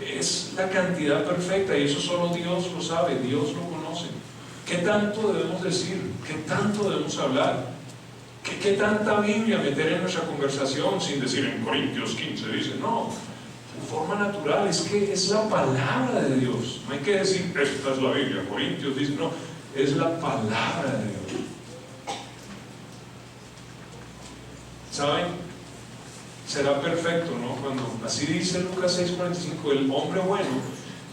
Es la cantidad perfecta y eso solo Dios lo sabe, Dios lo conoce. ¿Qué tanto debemos decir? ¿Qué tanto debemos hablar? ¿Qué tanta Biblia meter en nuestra conversación sin decir en Corintios 15 dice? No, de forma natural, es que es la palabra de Dios. No hay que decir, esta es la Biblia, Corintios dice, no, es la palabra de Dios. ¿Saben? Será perfecto, ¿no? Cuando así dice Lucas 6:45, el hombre bueno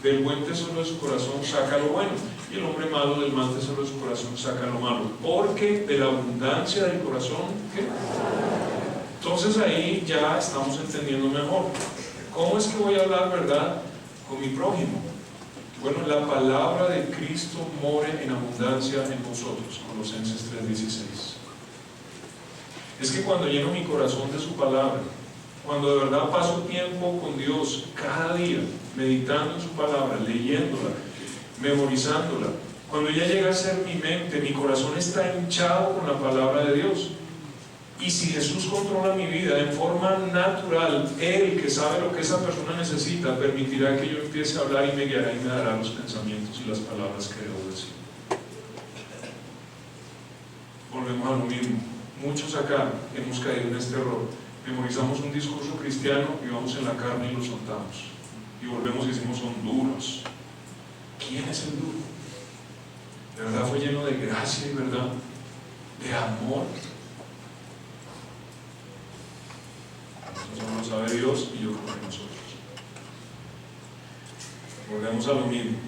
del buen tesoro de su corazón saca lo bueno, y el hombre malo del mal tesoro de su corazón saca lo malo, porque de la abundancia del corazón, ¿qué? Entonces ahí ya estamos entendiendo mejor. ¿Cómo es que voy a hablar verdad con mi prójimo? Bueno, la palabra de Cristo more en abundancia en vosotros, Colosenses 3:16. Es que cuando lleno mi corazón de su palabra, cuando de verdad paso tiempo con Dios cada día, meditando en su palabra, leyéndola, memorizándola, cuando ya llega a ser mi mente, mi corazón está hinchado con la palabra de Dios. Y si Jesús controla mi vida en forma natural, Él, que sabe lo que esa persona necesita, permitirá que yo empiece a hablar y me guiará y me dará los pensamientos y las palabras que debo decir. Volvemos a lo mismo. Muchos acá hemos caído en este error. Memorizamos un discurso cristiano y vamos en la carne y lo soltamos. Y volvemos y decimos, son duros. ¿Quién es el duro? De verdad fue lleno de gracia y verdad, de amor. Eso lo sabe Dios y yo creo que nosotros. Volvemos a lo mismo.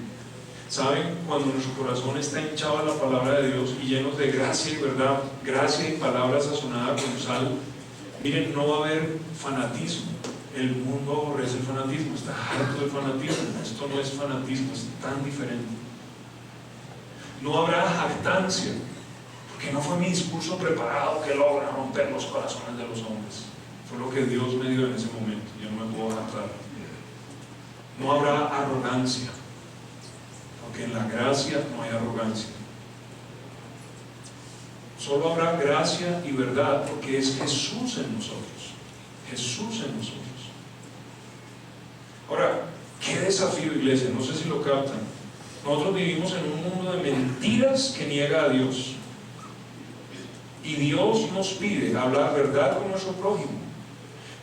¿Saben? Cuando nuestro corazón está hinchado a la palabra de Dios y llenos de gracia y verdad, gracia y palabra sazonada con sal, miren, no va a haber fanatismo. El mundo aborrece el fanatismo, está harto del fanatismo. Esto no es fanatismo, es tan diferente. No habrá jactancia, porque no fue mi discurso preparado que logra romper los corazones de los hombres. Fue lo que Dios me dio en ese momento, yo no me puedo jactar. No habrá arrogancia, porque en la gracia no hay arrogancia. Solo habrá gracia y verdad porque es Jesús en nosotros. Jesús en nosotros. Ahora, qué desafío, iglesia, no sé si lo captan. Nosotros vivimos en un mundo de mentiras que niega a Dios. Y Dios nos pide hablar verdad con nuestro prójimo,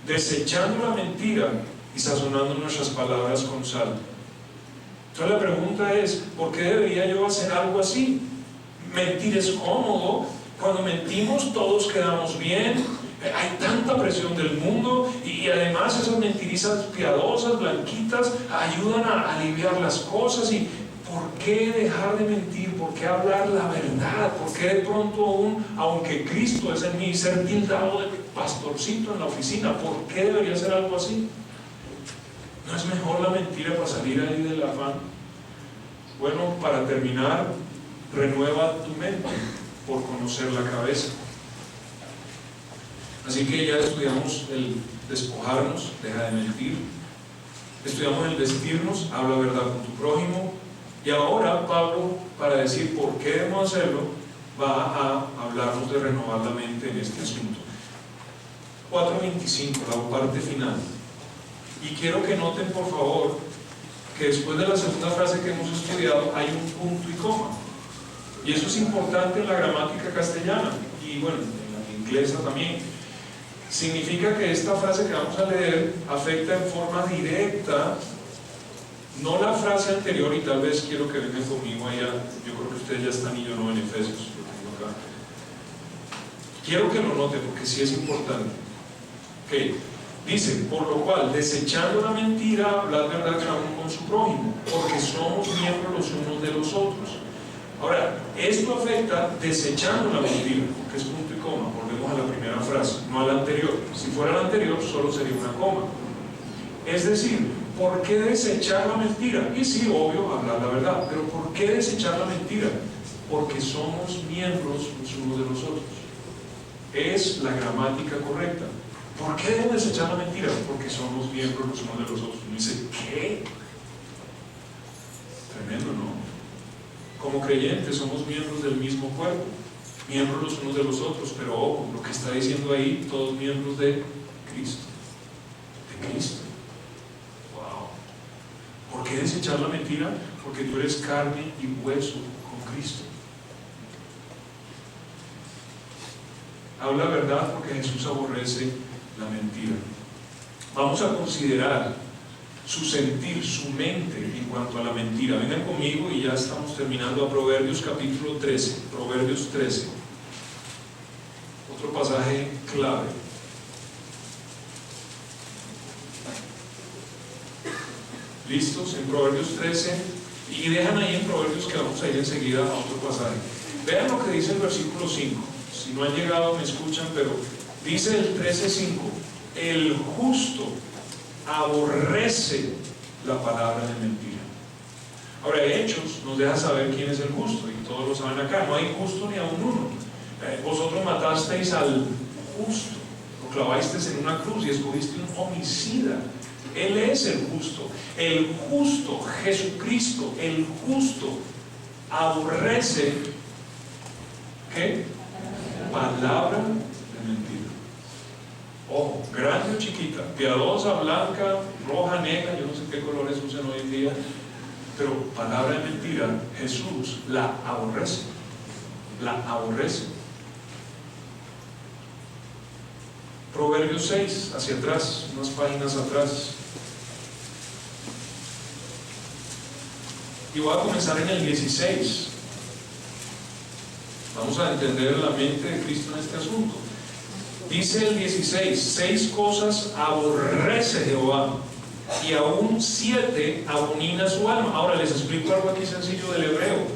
desechando la mentira y sazonando nuestras palabras con sal. Entonces la pregunta es, ¿por qué debería yo hacer algo así? Mentir es cómodo. Cuando mentimos todos quedamos bien. Hay tanta presión del mundo y además esas mentirizas piadosas, blanquitas, ayudan a aliviar las cosas. ¿Y por qué dejar de mentir? ¿Por qué hablar la verdad? ¿Por qué de pronto aunque Cristo es en mí, ser tildado de pastorcito en la oficina? ¿Por qué debería ser algo así? ¿No es mejor la mentira para salir ahí del afán? Bueno, para terminar, renueva tu mente por conocer la cabeza. Así que ya estudiamos el despojarnos, deja de mentir. Estudiamos el vestirnos, habla verdad con tu prójimo. Y ahora Pablo, para decir por qué debemos hacerlo, va a hablarnos de renovar la mente en este asunto. 4:25, la parte final. Y quiero que noten, por favor, que después de la segunda frase que hemos estudiado hay un punto y coma. Y eso es importante en la gramática castellana y bueno, en la inglesa también. Significa que esta frase que vamos a leer afecta en forma directa, no la frase anterior, y tal vez quiero que vengan conmigo allá. Yo creo que ustedes ya están y yo no en Efesios, lo tengo acá. Quiero que lo noten porque sí es importante. Okay. Dice, por lo cual, desechando la mentira, hablad verdad cada uno con su prójimo, porque somos miembros los unos de los otros. Ahora, esto afecta desechando la mentira, que es punto y coma. Volvemos a la primera frase, no a la anterior. Si fuera la anterior, solo sería una coma. Es decir, ¿por qué desechar la mentira? Y sí, obvio, hablar la verdad, pero ¿por qué desechar la mentira? Porque somos miembros los unos de los otros. Es la gramática correcta. ¿Por qué debo desechar la mentira? Porque somos miembros los unos de los otros. Uno dice, ¿qué? Tremendo, ¿no? Como creyentes somos miembros del mismo cuerpo, miembros los unos de los otros, pero ojo, lo que está diciendo ahí, todos miembros de Cristo. De Cristo. Wow. ¿Por qué desechar la mentira? Porque tú eres carne y hueso con Cristo. Habla verdad porque Jesús aborrece la mentira. Vamos a considerar su sentir, su mente en cuanto a la mentira. Vengan conmigo y ya estamos terminando a Proverbios capítulo 13. Proverbios 13. Otro pasaje clave. ¿Listos? En Proverbios 13. Y dejan ahí en Proverbios que vamos a ir enseguida a otro pasaje. Vean lo que dice el versículo 5. Si no han llegado me escuchan, pero dice el 13:5. El justo aborrece la palabra de mentira. Ahora, Hechos nos deja saber quién es el justo, y todos lo saben acá. No hay justo ni aun uno. Vosotros matasteis al justo, lo clavasteis en una cruz y escogiste un homicida. Él es el justo. El justo, Jesucristo, el justo, aborrece ¿qué? Palabra de mentira. Ojo, grande o chiquita, piadosa, blanca, roja, negra, yo no sé qué colores usan hoy en día, pero palabra de mentira, Jesús la aborrece. La aborrece. Proverbios 6, hacia atrás, unas páginas atrás. Y voy a comenzar en el 16. Vamos a entender la mente de Cristo en este asunto. Dice el 16, 6 cosas aborrece Jehová, y aún 7 abomina su alma. Ahora les explico algo aquí sencillo del hebreo,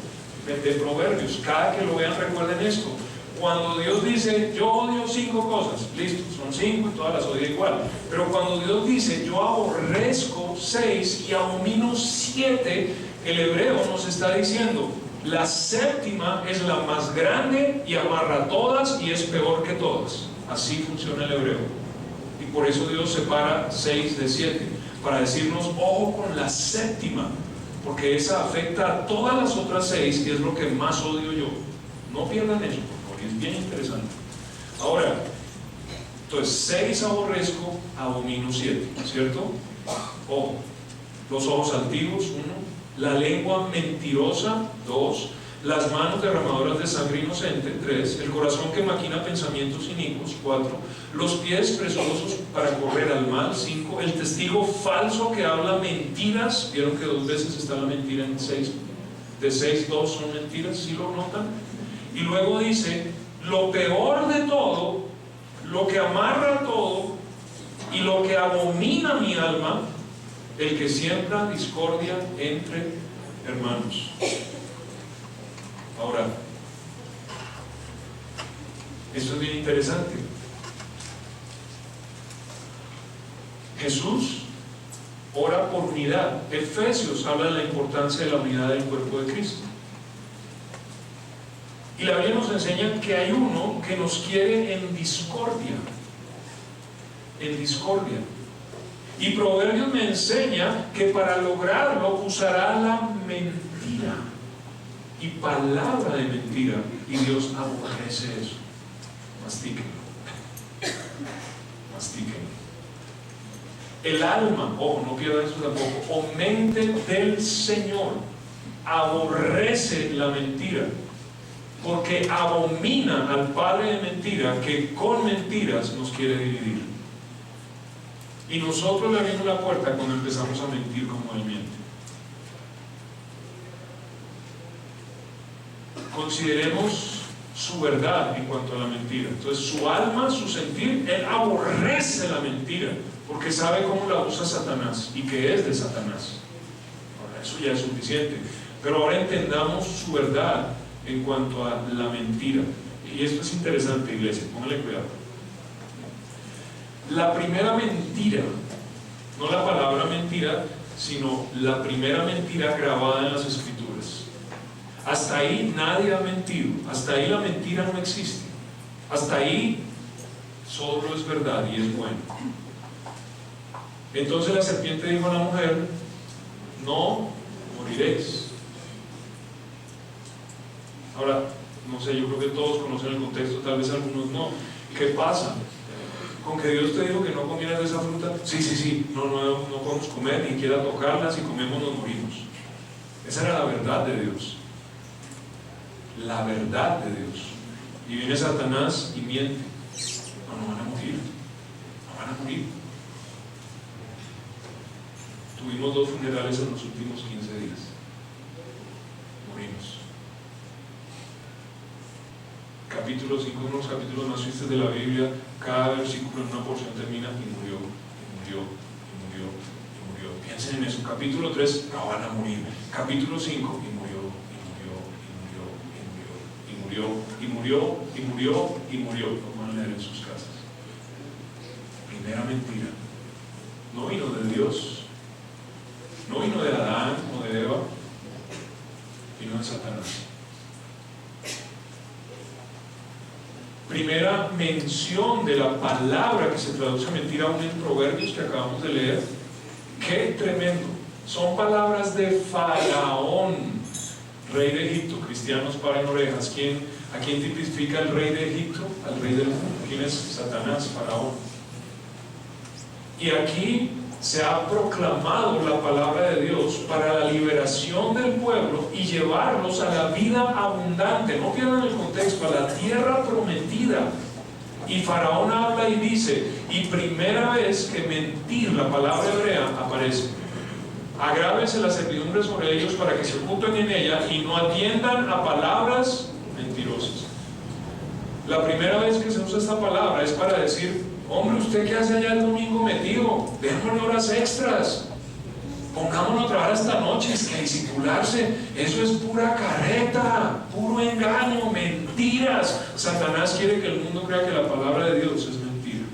de Proverbios. Cada que lo vean recuerden esto. Cuando Dios dice, yo odio 5 cosas, listo, son 5 y todas las odio igual. Pero cuando Dios dice, yo aborrezco 6 y abomino 7, el hebreo nos está diciendo, la séptima es la más grande y amarra todas y es peor que todas. Así funciona el hebreo. Y por eso Dios separa 6 de 7, para decirnos, ojo con la séptima, porque esa afecta a todas las otras 6 y es lo que más odio yo. No pierdan eso, por favor. y es bien interesante. Ahora, entonces 6 aborrezco, abomino 7, ¿cierto? Ojo, los ojos altivos, 1, la lengua mentirosa, 2, las manos derramadoras de sangre inocente, 3, el corazón que maquina pensamientos inicuos, 4, los pies presurosos para correr al mal, 5, el testigo falso que habla mentiras. Vieron que 2 veces está la mentira en 6, de 6, 2 son mentiras, ¿sí lo notan? Y luego dice, lo peor de todo, lo que amarra todo y lo que abomina mi alma, el que siembra discordia entre hermanos. Ahora, esto es bien interesante. Jesús ora por unidad. Efesios habla de la importancia de la unidad del cuerpo de Cristo. Y la Biblia nos enseña que hay uno que nos quiere en discordia. En discordia. Y Proverbios me enseña que para lograrlo usará la mentira y palabra de mentira. Y Dios aborrece eso. Mastíquenlo. Mastíquenlo. El alma, ojo, no pierdan eso tampoco, o mente del Señor, aborrece la mentira, porque abomina al padre de mentira que con mentiras nos quiere dividir. Y nosotros le abrimos la puerta cuando empezamos a mentir como él miente. Consideremos su verdad en cuanto a la mentira. Entonces su alma, su sentir, él aborrece la mentira porque sabe cómo la usa Satanás y que es de Satanás. Ahora, eso ya es suficiente, pero ahora entendamos su verdad en cuanto a la mentira. Y esto es interesante, iglesia, pónganle cuidado. La primera mentira, no la palabra mentira, sino la primera mentira grabada en las Escrituras. Hasta ahí nadie ha mentido, hasta ahí la mentira no existe, hasta ahí solo es verdad y es bueno. Entonces la serpiente dijo a la mujer, no moriréis. Ahora, no sé, yo creo que todos conocen el contexto, tal vez algunos no. ¿Qué pasa? ¿Con que Dios te dijo que no comieras de esa fruta? Sí, no podemos comer, ni siquiera tocarla, si comemos nos morimos. Esa era la verdad de Dios. La verdad de Dios. Y viene Satanás y miente. No van a morir. No van a morir. Tuvimos 2 funerales en los últimos 15 días. Morimos. Capítulo 5, uno de los capítulos más tristes de la Biblia, cada versículo en una porción termina y murió, y murió, y murió, y murió. Piensen en eso. Capítulo 3, no van a morir. Capítulo 5, y murió, y murió, y murió, y murió, y murió, y murió, y murió. Lo van a leer en sus casas. Primera mentira. No vino de Dios. No vino de Adán o de Eva. Vino de Satanás. Primera mención de la palabra que se traduce mentira aún en Proverbios que acabamos de leer. ¡Qué tremendo! Son palabras de Faraón, rey de Egipto. Cristianos, paren orejas. ¿A quién tipifica el rey de Egipto? Al rey del mundo. ¿Quién es Satanás? Faraón. Y aquí se ha proclamado la palabra de Dios para la liberación del pueblo y llevarlos a la vida abundante. No pierdan el contexto, a la tierra prometida. Y Faraón habla y dice, y primera vez que mentir, la palabra hebrea, aparece. Agrávese la servidumbre sobre ellos para que se ocupen en ella y no atiendan a palabras mentirosas. La primera vez que se usa esta palabra es para decir, hombre, ¿usted qué hace allá el domingo metido? Démosle horas extras. Pongámonos a trabajar esta noche. Es que disipularse, eso es pura carreta, puro engaño, mentiras. Satanás quiere que el mundo crea que la palabra de Dios es mentira.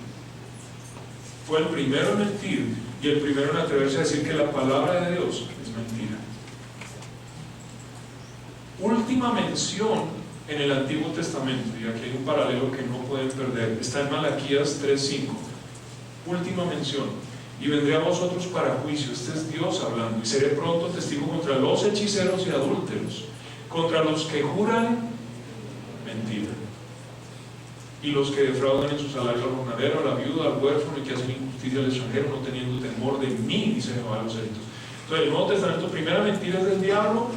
Fue el primero en mentir y el primero en atreverse a decir que la palabra de Dios es mentira. Última mención en el Antiguo Testamento, y aquí hay un paralelo que no pueden perder, está en Malaquías 3:5. Última mención: y vendré a vosotros para juicio. Este es Dios hablando. Y seré pronto testigo contra los hechiceros y adúlteros, contra los que juran mentira. y los que defraudan en su salario al jornalero, a la viuda, al huérfano y que hacen injusticia al extranjero, no teniendo temor de mí, dice Jehová de los ejércitos. Entonces, el Nuevo Testamento, primera mentira es del diablo,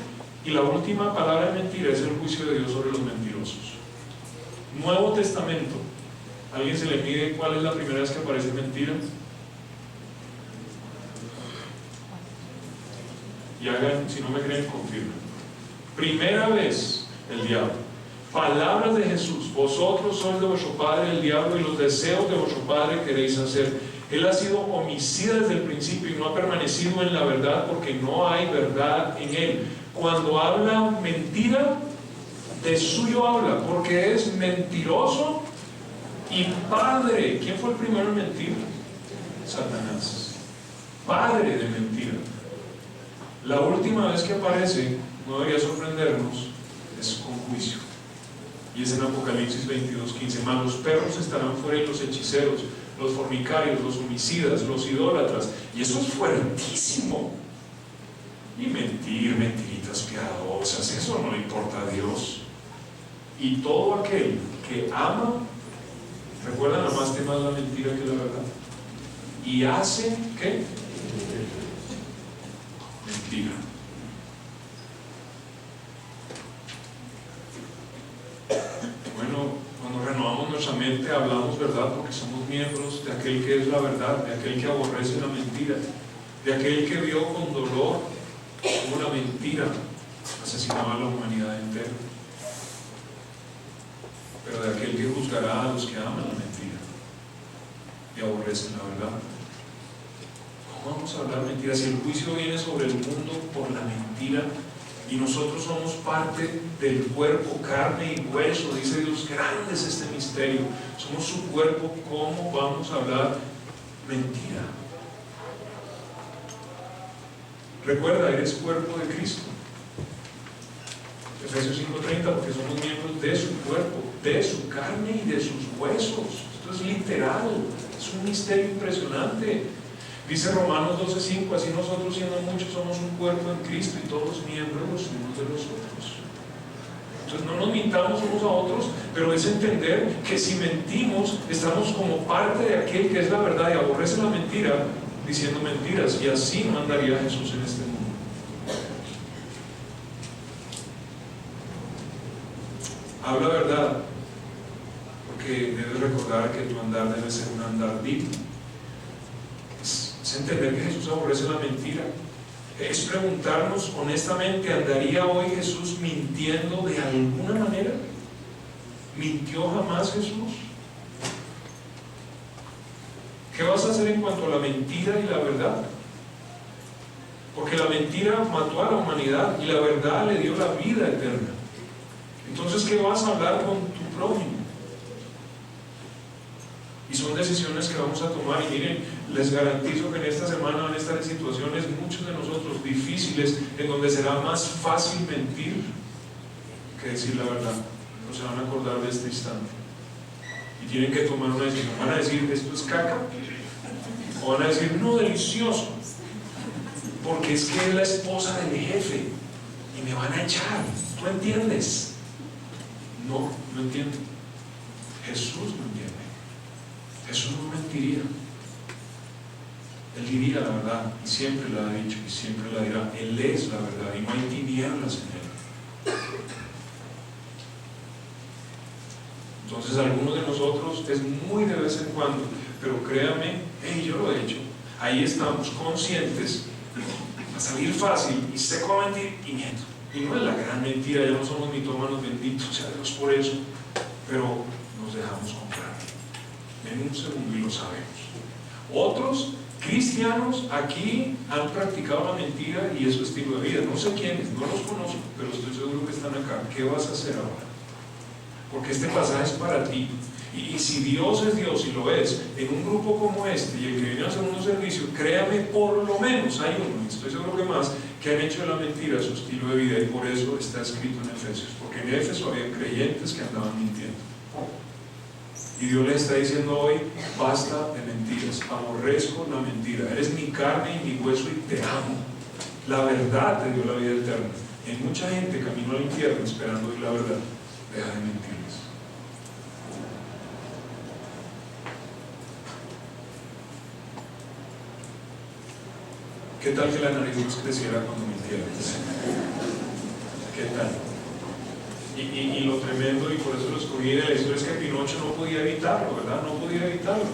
y la última palabra de mentira es el juicio de Dios sobre los mentirosos. Nuevo Testamento, ¿alguien se le mide cuál es la primera vez que aparece mentira? Y hagan, si no me creen, confirmen. Primera vez, el diablo. Palabras de Jesús: vosotros sois de vuestro padre el diablo, y los deseos de vuestro padre queréis hacer. Él ha sido homicida desde el principio y no ha permanecido en la verdad, porque no hay verdad en él. Cuando habla mentira, de suyo habla, porque es mentiroso y padre. ¿Quién fue el primero en mentir? Satanás, padre de mentira. La última vez que aparece, no debería sorprendernos, es con juicio, y es en Apocalipsis 22:15. Mas los perros estarán fuera, y los hechiceros, los fornicarios, los homicidas, los idólatras. Y eso es fuertísimo. Y mentir, mentiritas piadosas, eso no le importa a Dios. Y todo aquel que ama, recuerdan, amaste más la mentira que la verdad, y hace, ¿qué? Mentira. Bueno, cuando renovamos nuestra mente, hablamos verdad, porque somos miembros de aquel que es la verdad, de aquel que aborrece la mentira, de aquel que vio con dolor como la mentira asesinaba a la humanidad entera, pero de aquel que juzgará a los que aman la mentira y aborrecen la verdad. ¿Cómo vamos a hablar mentiras si el juicio viene sobre el mundo por la mentira? Y nosotros somos parte del cuerpo, carne y hueso. Dice Dios, grande es este misterio. Somos su cuerpo. ¿Cómo vamos a hablar mentira? Recuerda, eres cuerpo de Cristo. Efesios 5:30, porque somos miembros de su cuerpo, de su carne y de sus huesos. Esto es literal, es un misterio impresionante. Dice Romanos 12:5, así nosotros, siendo muchos, somos un cuerpo en Cristo, y todos miembros los unos de los otros. Entonces no nos mintamos unos a otros, pero es entender que si mentimos, estamos como parte de aquel que es la verdad y aborrece la mentira, diciendo mentiras, y así no andaría Jesús en este mundo. Habla verdad, porque debes recordar que tu andar debe ser un andar digno. Es entender que Jesús aborrece la mentira. Es preguntarnos honestamente, ¿andaría hoy Jesús mintiendo de alguna manera? ¿Mintió jamás Jesús? ¿Qué vas a hacer en cuanto a la mentira y la verdad? Porque la mentira mató a la humanidad y la verdad le dio la vida eterna. Entonces, ¿qué vas a hablar con tu prójimo? Y son decisiones que vamos a tomar. Y miren, les garantizo que en esta semana van a estar en situaciones, muchos de nosotros, difíciles, en donde será más fácil mentir que decir la verdad. No se van a acordar de este instante. Y tienen que tomar una decisión. Van a decir, esto es caca. O van a decir, no, delicioso. Porque es que es la esposa de mi jefe y me van a echar. ¿Tú entiendes? No, no entiendo. Jesús no entiende. Jesús no mentiría. Él diría la verdad, y siempre la ha dicho, y siempre la dirá. Él es la verdad, y no hay tinieblas en él. Entonces, algunos de nosotros es muy de vez en cuando, pero créame, yo lo he hecho. Ahí estamos conscientes, a salir fácil, y seco a mentir, y miento. Y no es la gran mentira, ya no somos mitómanos, benditos sea Dios por eso, pero nos dejamos comprar en un segundo y lo sabemos. Otros cristianos aquí han practicado la mentira y es su estilo de vida. No sé quiénes, no los conozco, pero estoy seguro que están acá. ¿Qué vas a hacer ahora? Porque este pasaje es para ti. Y si Dios es Dios, y lo es, en un grupo como este, y el que viene al segundo servicio, créame, por lo menos hay uno, y estoy seguro que más, que han hecho de la mentira su estilo de vida, y por eso está escrito en Efesios, porque en Éfeso había creyentes que andaban mintiendo. Y Dios le está diciendo hoy, basta de mentiras, aborrezco la mentira, eres mi carne y mi hueso y te amo. La verdad te dio la vida eterna. Hay mucha gente camino al infierno esperando oír la verdad. Deja de mentirles. ¿Qué tal que la nariz nos creciera cuando mintieras? ¿Qué tal? Y lo tremendo, y por eso lo escogí de la historia, es que Pinocho no podía evitarlo, ¿verdad? No podía evitarlo.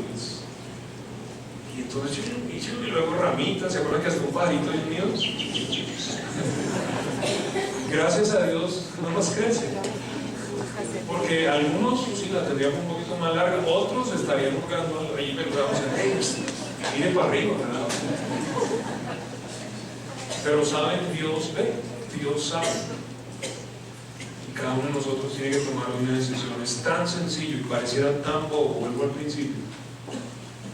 Y entonces y luego ramitas, ¿se acuerdan que hasta un pajarito es mío? Gracias a Dios no nos crece. Porque algunos sí la tendríamos un poquito más larga, otros estarían jugando ahí peludados, mire para arriba, ¿verdad? Pero saben, Dios ve, Dios sabe. Y cada uno de nosotros tiene que tomar una decisión. Es tan sencillo y pareciera tan bobo, vuelvo al principio.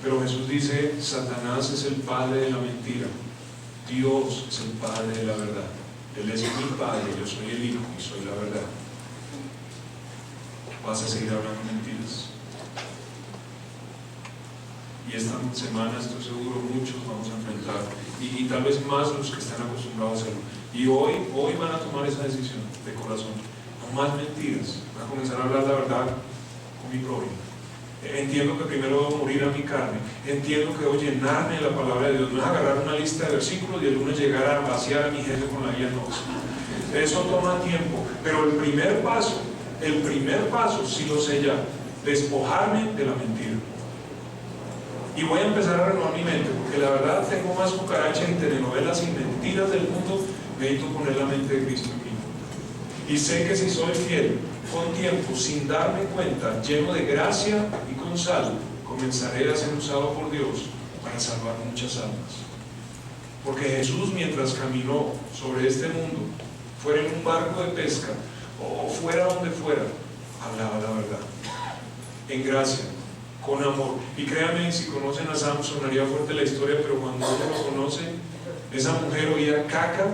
Pero Jesús dice, Satanás es el padre de la mentira. Dios es el padre de la verdad. Él es mi padre, yo soy el hijo y soy la verdad. Vas a seguir hablando mentiras. Y esta semana estoy seguro muchos vamos a enfrentar, y tal vez más los que están acostumbrados a hacerlo. Y hoy van a tomar esa decisión de corazón. No más mentiras. Van a comenzar a hablar la verdad con mi prójimo. Entiendo que primero debo morir a mi carne. Entiendo que debo llenarme de la palabra de Dios. No es agarrar una lista de versículos y el lunes llegar a vaciar a mi jefe con la guía, no. Eso toma tiempo. Pero el primer paso, sí lo sé ya, despojarme de la mentira. Y voy a empezar a renovar mi mente, porque la verdad tengo más cucarachas y telenovelas y mentiras del mundo. Necesito poner la mente de Cristo en mí. Y sé que si soy fiel, con tiempo, sin darme cuenta, lleno de gracia y con sal, comenzaré a ser usado por Dios para salvar muchas almas. Porque Jesús, mientras caminó sobre este mundo, fuera en un barco de pesca o fuera donde fuera, hablaba la verdad, en gracia, con amor. Y créanme, si conocen a Sam, sonaría fuerte la historia, pero cuando uno lo conoce, esa mujer oía caca,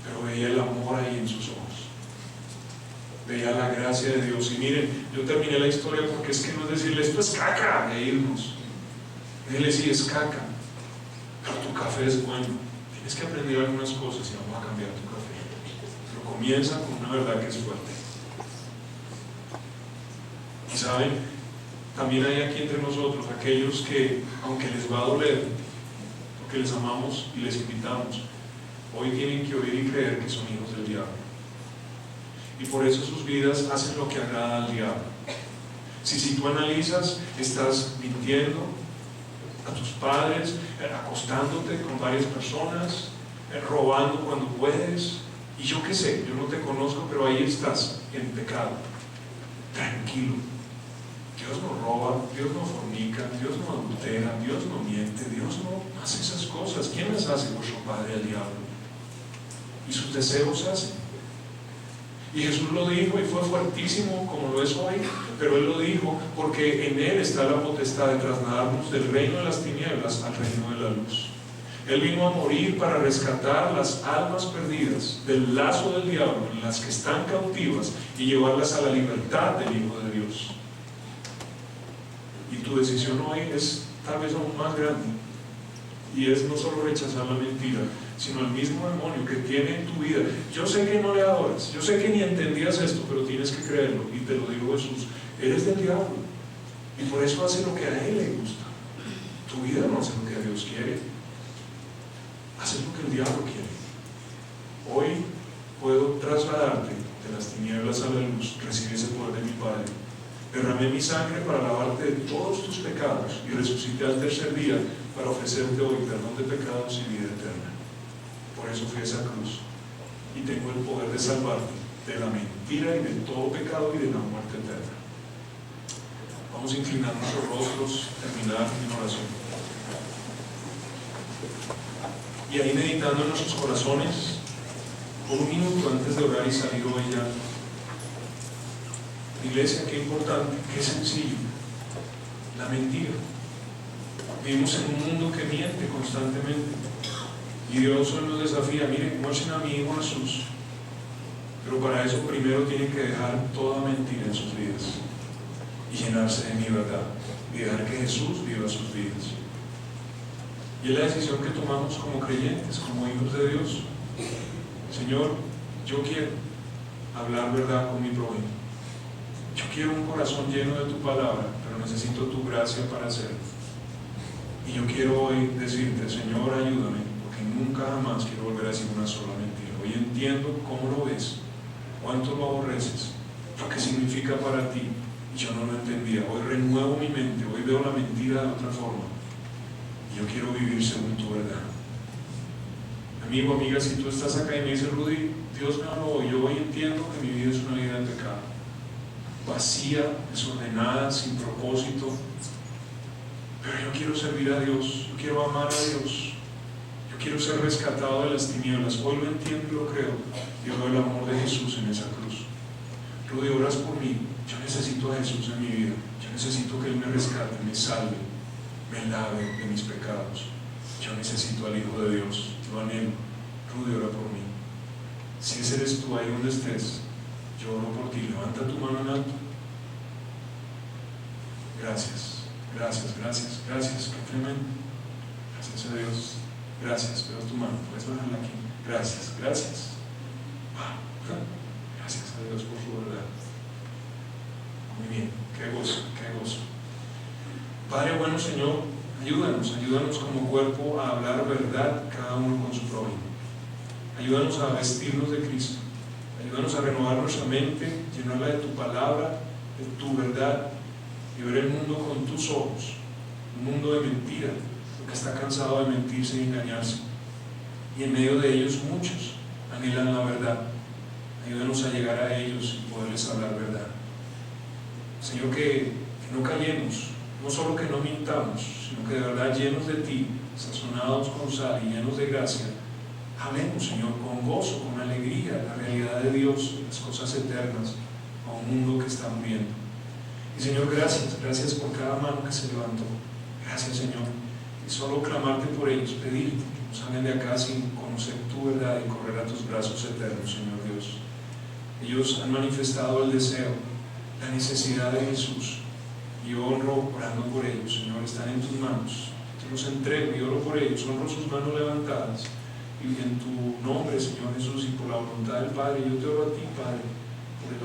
pero veía el amor ahí en sus ojos, veía la gracia de Dios. Y miren, yo terminé la historia porque es que no es decirle esto es caca e irnos. Él sí es caca, pero tu café es bueno. Tienes que aprender algunas cosas y vamos a cambiar tu café. Pero comienza con una verdad que es fuerte. Y saben, también hay aquí entre nosotros aquellos que, aunque les va a doler, porque les amamos y les invitamos, hoy tienen que oír y creer que son hijos del diablo. Y por eso sus vidas hacen lo que agrada al diablo. Si tú analizas, estás mintiendo a tus padres, acostándote con varias personas, robando cuando puedes, y yo qué sé, yo no te conozco, pero ahí estás, en pecado. Tranquilo. Dios no roba, Dios no fornica, Dios no adultera, Dios no miente, Dios no hace esas cosas. ¿Quién las hace? Vuestro padre, el diablo. Y sus deseos hacen. Y Jesús lo dijo y fue fuertísimo como lo es hoy, pero Él lo dijo porque en Él está la potestad de trasladarnos del reino de las tinieblas al reino de la luz. Él vino a morir para rescatar las almas perdidas del lazo del diablo, en las que están cautivas, y llevarlas a la libertad del Hijo de Dios. Y tu decisión hoy es tal vez aún más grande, y es no solo rechazar la mentira, sino el mismo demonio que tiene en tu vida. Yo sé que no le adoras, yo sé que ni entendías esto, pero tienes que creerlo, y te lo digo Jesús, eres del diablo, y por eso hace lo que a Él le gusta. Tu vida no hace lo que a Dios quiere, hace lo que el diablo quiere. Hoy puedo trasladarte de las tinieblas a la luz, recibir ese poder de mi Padre. Derramé mi sangre para lavarte de todos tus pecados y resucité al tercer día para ofrecerte hoy perdón de pecados y vida eterna. Por eso fui a esa cruz y tengo el poder de salvarte de la mentira y de todo pecado y de la muerte eterna. Vamos a inclinar nuestros rostros, terminar en oración. Y ahí meditando en nuestros corazones, por un minuto antes de orar y salir hoy ya. Iglesia, qué importante, qué sencillo. La mentira. Vivimos en un mundo que miente constantemente. Y Dios hoy nos desafía, miren, conocen a mi Hijo Jesús. Pero para eso primero tienen que dejar toda mentira en sus vidas y llenarse de mi verdad. Y dejar que Jesús viva sus vidas. Y es la decisión que tomamos como creyentes, como hijos de Dios. Señor, yo quiero hablar verdad con mi prójimo. Yo quiero un corazón lleno de tu palabra, pero necesito tu gracia para hacerlo. Y yo quiero hoy decirte, Señor, ayúdame, porque nunca jamás quiero volver a decir una sola mentira. Hoy entiendo cómo lo ves, cuánto lo aborreces, lo que significa para ti, y yo no lo entendía. Hoy renuevo mi mente, hoy veo la mentira de otra forma, y yo quiero vivir según tu verdad. Amigo, amiga, si tú estás acá y me dices, Rudy, Dios me habló, yo hoy entiendo que mi vida es una vida de pecado, vacía, desordenada, sin propósito, pero yo quiero servir a Dios, yo quiero amar a Dios, yo quiero ser rescatado de las tinieblas. Hoy lo entiendo y lo creo. Yo veo el amor de Jesús en esa cruz. Rudy, oras por mí. Yo necesito a Jesús en mi vida. Yo necesito que Él me rescate, me salve, me lave de mis pecados. Yo necesito al Hijo de Dios. Lo anhelo. Rudy, ora por mí. Si ese eres tú, ahí donde estés, yo oro por ti. Levanta tu mano en alto. Gracias, gracias, gracias, gracias. Qué tremendo. Gracias a Dios. Gracias. Veo tu mano. Puedes bajarla aquí. Gracias, gracias. Gracias a Dios por su verdad. Muy bien. Qué gozo, qué gozo. Padre bueno, Señor, ayúdanos como cuerpo a hablar verdad cada uno con su prójimo. Ayúdanos a vestirnos de Cristo. Ayúdanos a renovar nuestra mente, llenarla de tu palabra, de tu verdad, y ver el mundo con tus ojos. Un mundo de mentira, que está cansado de mentirse y engañarse. Y en medio de ellos muchos anhelan la verdad. Ayúdanos a llegar a ellos y poderles hablar verdad. Señor, que no callemos, no solo que no mintamos, sino que de verdad llenos de ti, sazonados con sal y llenos de gracia, hablemos, Señor, con gozo, con alegría, la realidad de Dios, las cosas eternas, a un mundo que está muriendo. Y Señor, gracias por cada mano que se levantó. Gracias, Señor. Y solo clamarte por ellos, pedirte que nos salen de acá sin conocer tu verdad y correr a tus brazos eternos, Señor Dios. Ellos han manifestado el deseo, la necesidad de Jesús. Y yo honro orando por ellos, Señor, están en tus manos. Te los entrego y oro por ellos, honro sus manos levantadas. Y en tu nombre, Señor Jesús, y por la voluntad del Padre, yo te oro a ti, Padre, por el